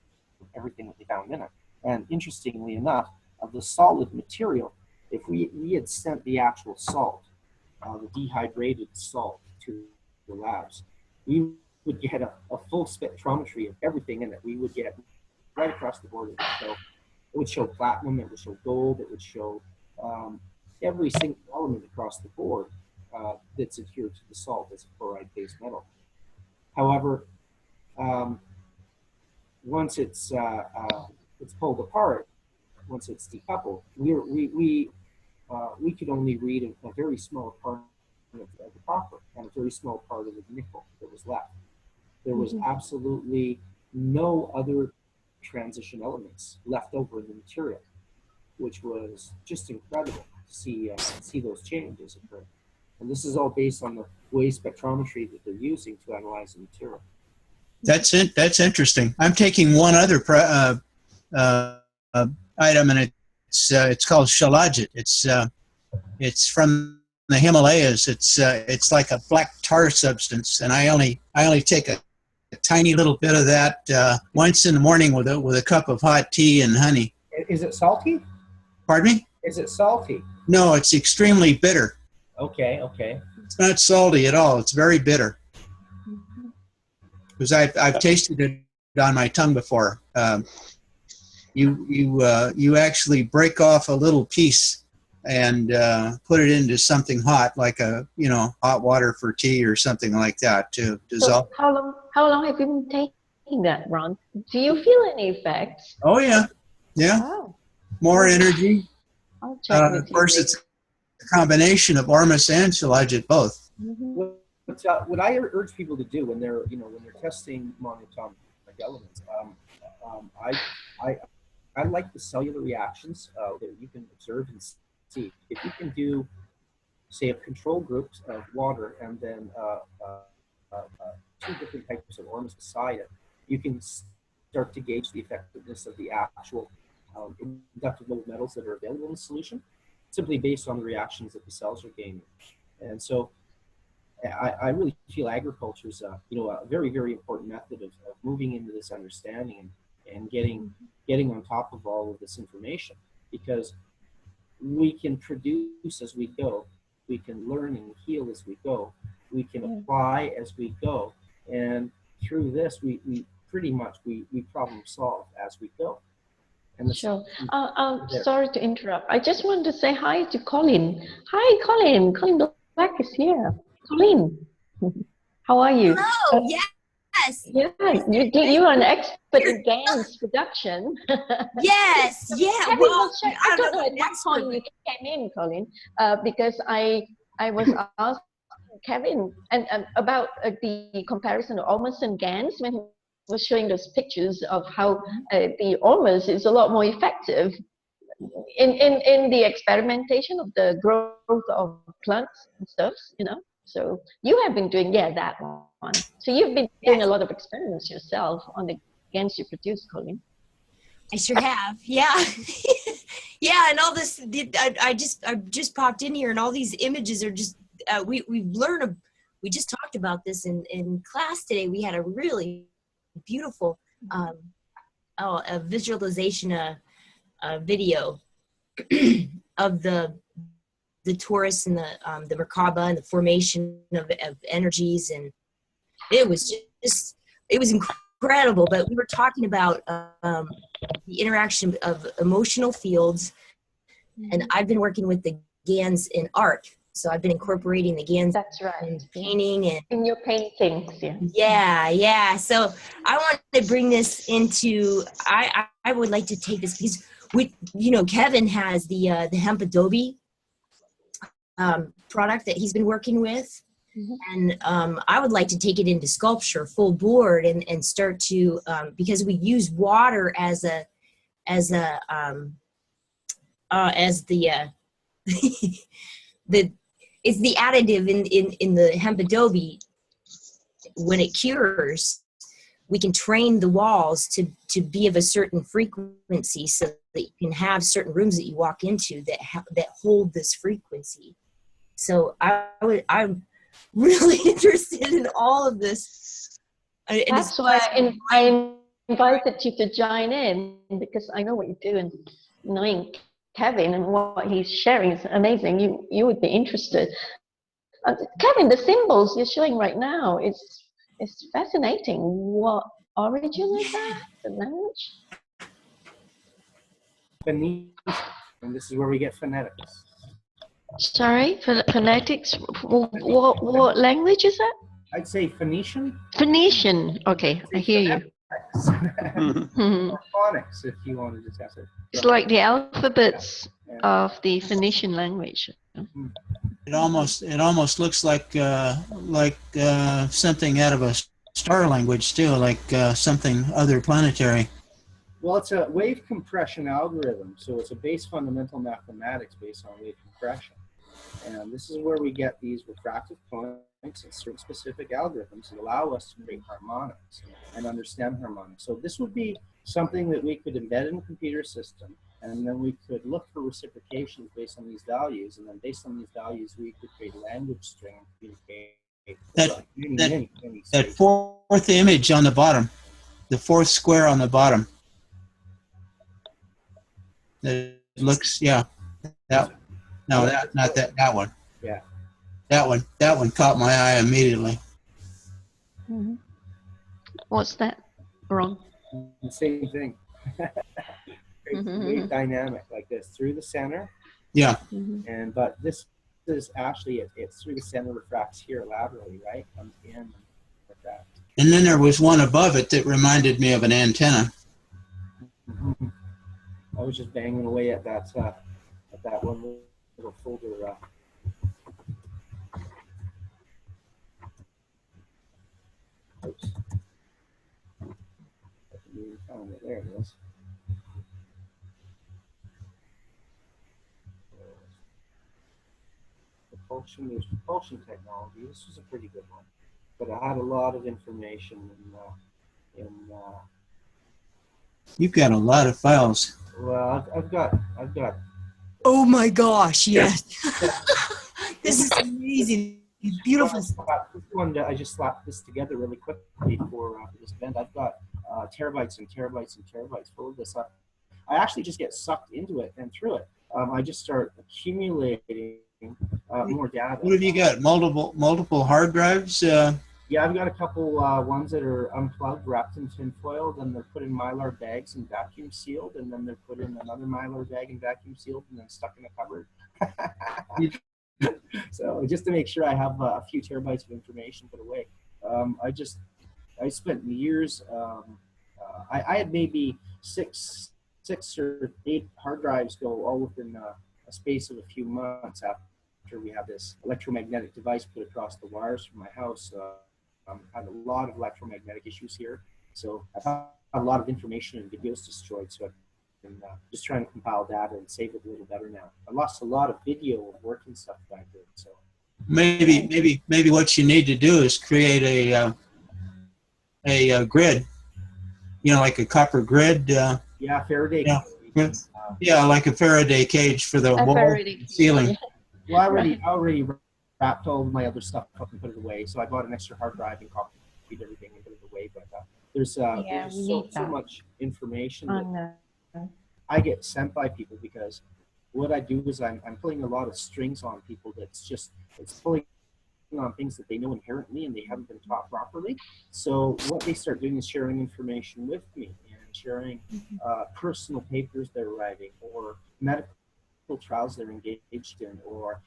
everything that they found in it. And interestingly enough, of the solid material, if we had sent the actual salt, the dehydrated salt, to the labs, we would get a full spectrometry of everything in it. We would get right across the board. It would show platinum, it would show gold, it would show every single element across the board that's adhered to the salt as a chloride-based metal. However, once it's pulled apart, once it's decoupled, we could only read a very small part of the copper and a very small part of the nickel that was left. There was absolutely no other transition elements left over in the material, which was just incredible to see those changes occur. And this is all based on the wave spectrometry that they're using to analyze the material. That's it. That's interesting. I'm taking one other item, and it's called shilajit. It's from the Himalayas. It's like a black tar substance, and I only take a tiny little bit of that once in the morning with a cup of hot tea and honey. Is it salty? Pardon me? Is it salty? No, it's extremely bitter. Okay. It's not salty at all. It's very bitter. Because I've tasted it on my tongue before. You actually break off a little piece and put it into something hot, like hot water for tea or something like that to dissolve. So how long have you been taking that, Ron? Do you feel any effects? Oh yeah. Wow. More energy. I'll check with of course, you. it's a combination of ormus and shilajit both. Mm-hmm. What I urge people to do when they're testing monatomic elements, I like the cellular reactions that you can observe and see. If you can do, say, a control group of water and then 2 different types of ormus beside it, you can start to gauge the effectiveness of the actual inductive noble metals that are available in the solution, simply based on the reactions that the cells are gaining. And so I really feel agriculture is a very, very important method of moving into this understanding and getting on top of all of this information, because we can produce as we go, we can learn and heal as we go, we can apply as we go, and through this we pretty much we problem solve as we go. And sure. Sorry to interrupt. I just wanted to say hi to Colin. Hi, Colin. Colin Black is here. Colin, how are you? Hello. Yes. Yeah, you are an expert in GANs production. Yes. Yeah. Kevin, Well, I don't know at what point you came in, Colin, because I was asked Kevin and about the comparison of ormus and GANs when he was showing those pictures of how the ormus is a lot more effective in the experimentation of the growth of plants and stuff, So you have been doing, that one. So you've been doing a lot of experiments yourself on the GANs you produce, Colin. I sure have. Yeah. Yeah. And all this, I just popped in here and all these images are just, we just talked about this in class today. We had a really beautiful, a visualization, video of the torus and the Merkaba and the formation of energies, and it was incredible. incredible. But we were talking about the interaction of emotional fields, and I've been working with the GANs in art. So I've been incorporating the GANs That's right. in painting and in your paintings, yeah. yeah. So I want to bring this into. I would like to take this because Kevin has the hemp adobe product that he's been working with. And I would like to take it into sculpture full board and start to because we use water as the it's the additive in the hemp adobe. When it cures, we can train the walls to be of a certain frequency so that you can have certain rooms that you walk into that hold this frequency. So I'm really interested in all of this. That's why I invited you to join in, because I know what you do, and knowing Kevin and what he's sharing is amazing. You would be interested. Kevin, the symbols you're showing right now is fascinating. What origin is that? The language? Phoenician, and this is where we get phonetics. Sorry, phonetics. What language is that? I'd say Phoenician. Phoenician. Okay, I hear you. Phonics, if you want to discuss it. It's like the alphabets of the Phoenician language. It almost looks like something out of a star language too, like something other planetary. Well, it's a wave compression algorithm, so it's a base fundamental mathematics based on wave compression. And this is where we get these refractive points and certain specific algorithms that allow us to create harmonics and understand harmonics. So this would be something that we could embed in a computer system, and then we could look for reciprocations based on these values, and then based on these values, we could create a language string and communicate. That fourth image on the bottom, the fourth square on the bottom. It looks, that one. Yeah. That one caught my eye immediately. Mm-hmm. What's that? Wrong. The same thing. Wave dynamic like this through the center. Yeah. But this is actually it's through the center, refracts here laterally, right? Comes in and refracts. And then there was one above it that reminded me of an antenna. I was just banging away at that one little folder. Oops. There it is. Propulsion. There's propulsion technology. This was a pretty good one, but I had a lot of information in. You've got a lot of files. Well, I've got. Oh my gosh! Yes, this is amazing. Beautiful. This one, I just slapped this together really quickly for this event. I've got terabytes and terabytes and terabytes full of this. I actually just get sucked into it and through it. I just start accumulating more data. What have you got? Multiple hard drives? Yeah, I've got a couple ones that are unplugged, wrapped in tin foil. Then they're put in Mylar bags and vacuum sealed, and then they're put in another Mylar bag and vacuum sealed, and then stuck in a cupboard. So just to make sure I have a few terabytes of information put away. I spent years. I had maybe six or 8 hard drives go all within a space of a few months after we had this electromagnetic device put across the wires from my house. Had a lot of electromagnetic issues here, so I've had a lot of information and videos destroyed. So I've been just trying to compile data and save it a little better now. I lost a lot of video of work and stuff back there. So maybe what you need to do is create a grid, like a copper grid. Yeah, Faraday. Yeah, like a Faraday cage for the wall ceiling. Well, I already wrapped all of my other stuff up and put it away. So I bought an extra hard drive and copied everything and put it away. But there's so much information that I get sent by people, because what I do is I'm pulling a lot of strings on people. It's pulling on things that they know inherently and they haven't been taught properly. So what they start doing is sharing information with me and sharing personal papers they're writing or medical trials they're engaged in, or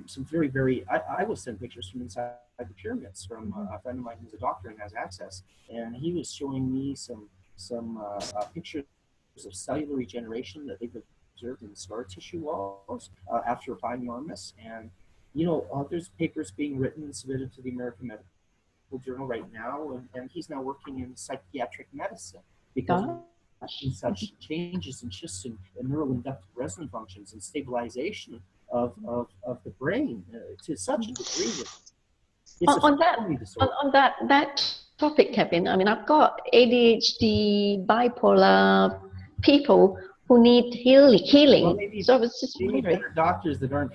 some very, very, I will send pictures from inside the pyramids from a friend of mine who's a doctor and has access. And he was showing me some pictures of cellular regeneration that they've observed in scar tissue walls after applying Ormus. And, you know, there's papers being written and submitted to the American Medical Journal right now. And he's now working in psychiatric medicine because in such changes and shifts in neural inductive resonance functions and stabilization of the brain to such a degree that it's on that topic, Kevin. I mean, I've got ADHD, bipolar people who need healing. Well, So I was just wondering. wondering. Better doctors that aren't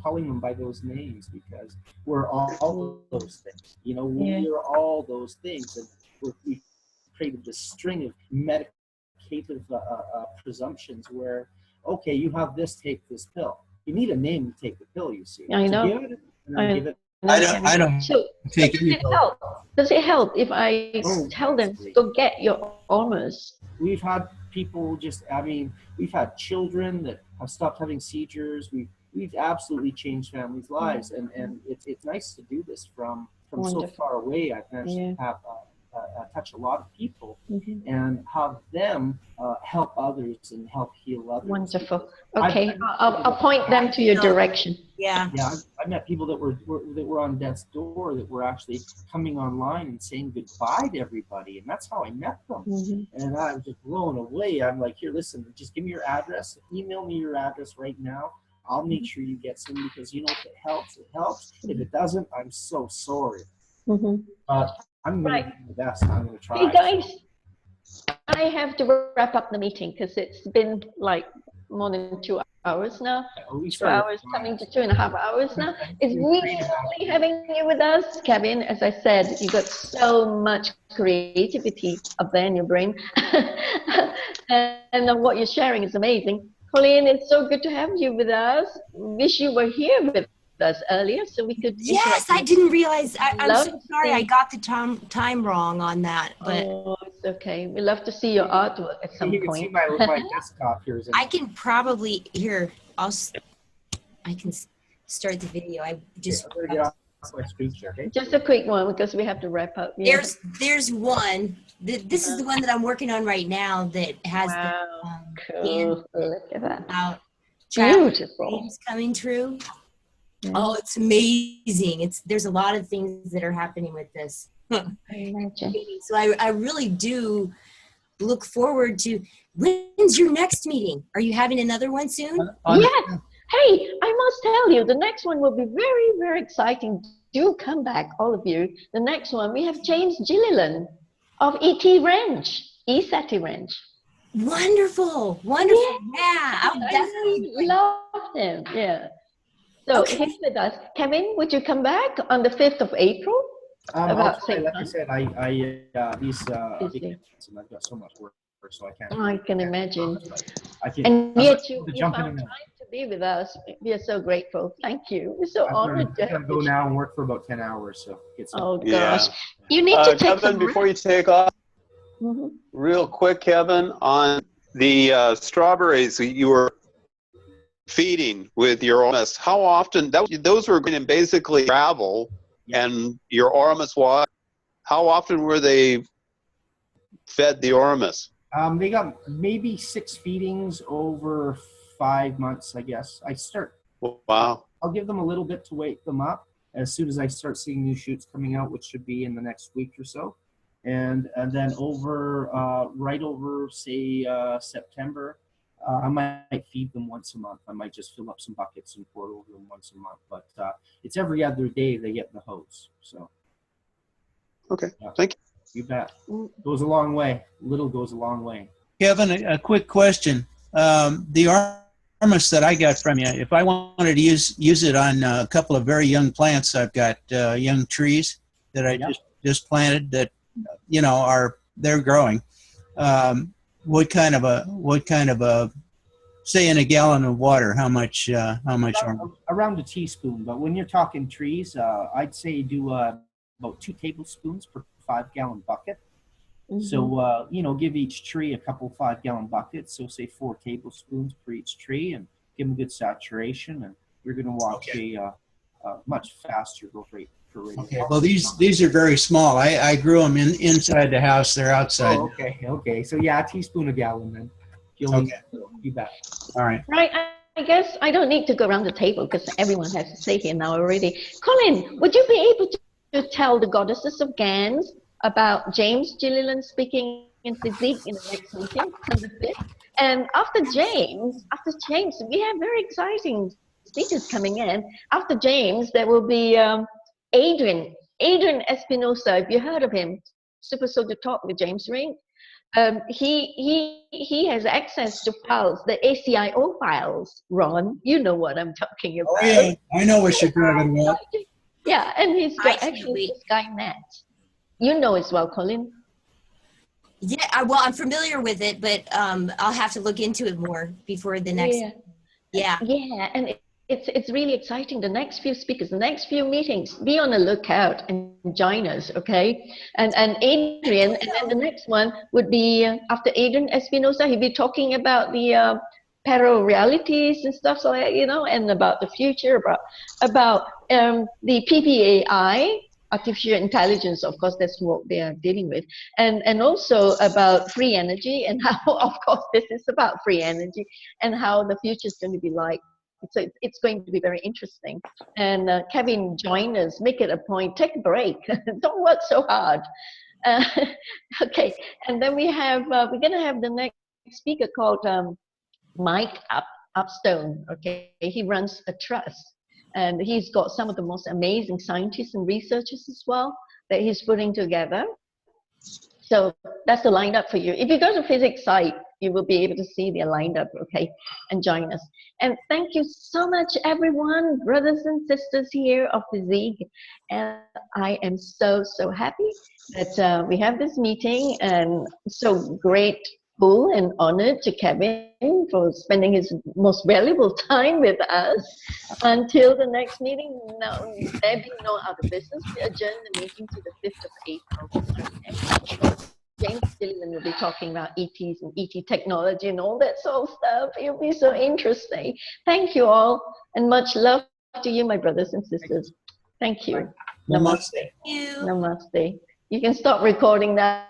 calling them by those names, because we're all those things. You know, we're all those things, and we've created this string of medicative presumptions where, okay, you have this, take this pill. You need a name to take the pill, you see. I know. Give it, and then give it. I don't So take does any it help? Does it help if I tell them absolutely. to go get your Ormus? We've had people we've had children that have stopped having seizures. We've absolutely changed families' lives, and it's nice to do this from so far away. I've managed to have touch a lot of people and have them help others and help heal others. Wonderful. Okay, I'll point them to your direction. Yeah. Yeah, I met people that were on death's door that were actually coming online and saying goodbye to everybody, and that's how I met them. And I was just blown away. I'm like, here, listen, just give me your address, email me your address right now. I'll make sure you get some, because you know, if it helps, it helps. If it doesn't, I'm so sorry. I'm going to do the best. I'm going to try. Hey guys, I have to wrap up the meeting because it's been like more than 2 hours now. 2 hours coming to 2.5 hours now. It's really lovely having you with us, Kevin. As I said, you got so much creativity up there in your brain, and what you're sharing is amazing. Colleen, it's so good to have you with us. Wish you were here with us earlier so we could. Yes, I didn't realize. I'm so sorry. I got the time wrong on that. But it's okay. We love to see your artwork at some point. You can see my desktop here. I can probably I can start the video. I just get off my screen share, okay? Just a quick one because we have to wrap up. There's one. This is the one that I'm working on right now that has cool. Look at that. Beautiful. Dreams coming true. Oh, it's amazing. There's a lot of things that are happening with this. I imagine. So I really do look forward to, when's your next meeting? Are you having another one soon? Yes. Hey, I must tell you, the next one will be very, very exciting. Do come back, all of you. The next one, we have James Gilliland of ET Ranch, ESATI Ranch. Wonderful. Wonderful. Yeah. I'll definitely love him. Yeah. So he's with us. Kevin, would you come back on the 5th of April? Like I said, I've got so much work, so I can't. I can imagine. And yet you found time to be with us. We are so grateful. Thank you. We're so honored. I'm gonna go now and work for about 10 hours. So get some. Oh gosh, you need to take Kevin, some before you take off, real quick, Kevin, on the strawberries you were feeding with your Ormus, how often those were going to basically travel, and your Ormus water, how often were they fed the Ormus? They got maybe 6 feedings over 5 months, I guess. Wow. I'll give them a little bit to wake them up as soon as I start seeing new shoots coming out, which should be in the next week or so. And then right over, say, September, I might feed them once a month. I might just fill up some buckets and pour it over them once a month. But it's every other day they get in the hose. So. Okay. Thank you. You bet. Goes a long way. Little goes a long way. Kevin, a quick question. The Ormus that I got from you, if I wanted to use it on a couple of very young plants, I've got young trees that I just planted that they're growing. What kind of a say in a gallon of water, how much Around a teaspoon, but when you're talking trees, I'd say do about 2 tablespoons per 5-gallon bucket. So, give each tree a couple 5-gallon buckets. So say 4 tablespoons per each tree, and give them good saturation, and you're going to watch a much faster growth rate per rate. Okay. Well, these are very small. I grew them inside the house. They're outside. Oh, okay. So yeah, a teaspoon a gallon then. You bet. All right. Right. I guess I don't need to go around the table because everyone has to say here now already. Colin, would you be able to tell the goddesses of GANs about James Gilliland speaking in FESIG in the next meeting on the 5th? And after James, we have very exciting speakers coming in. After James, there will be Adrian Espinosa. If you heard of him, Super Soldier Talk with James Ring. He has access to files, the ACIO files. Ron, you know what I'm talking about. Oh yeah, I know what you're talking about. Yeah, and he's got actually this guy Matt. You know as well, Colin. Yeah, well, I'm familiar with it, but I'll have to look into it more before the next. Yeah, and it's really exciting. The next few speakers, the next few meetings, be on the lookout and join us, okay? And Adrian, and then the next one would be after Adrian Espinosa. He'll be talking about the parallel realities and stuff like that, and about the future, about the PPAI. Artificial intelligence, of course, that's what they are dealing with. And also about free energy and how, of course, this is about free energy and how the future is going to be like. So it's going to be very interesting. And Kevin, join us, make it a point, take a break. Don't work so hard. Okay, and then we're going to have the next speaker called Mike Upstone, okay? He runs a trust. And he's got some of the most amazing scientists and researchers as well that he's putting together. So that's the lineup for you. If you go to physics site, you will be able to see their lineup, okay, and join us. And thank you so much, everyone, brothers and sisters here of FESIG. And I am so happy that we have this meeting, and so grateful and honored to Kevin for spending his most valuable time with us. Until the next meeting, there being no other business, we adjourn the meeting to the 5th of April. Okay. James Gilliland will be talking about ETs and ET technology and all that sort of stuff. It'll be so interesting. Thank you all, and much love to you, my brothers and sisters. Thank you. Namaste. Thank you. Namaste. You can stop recording now.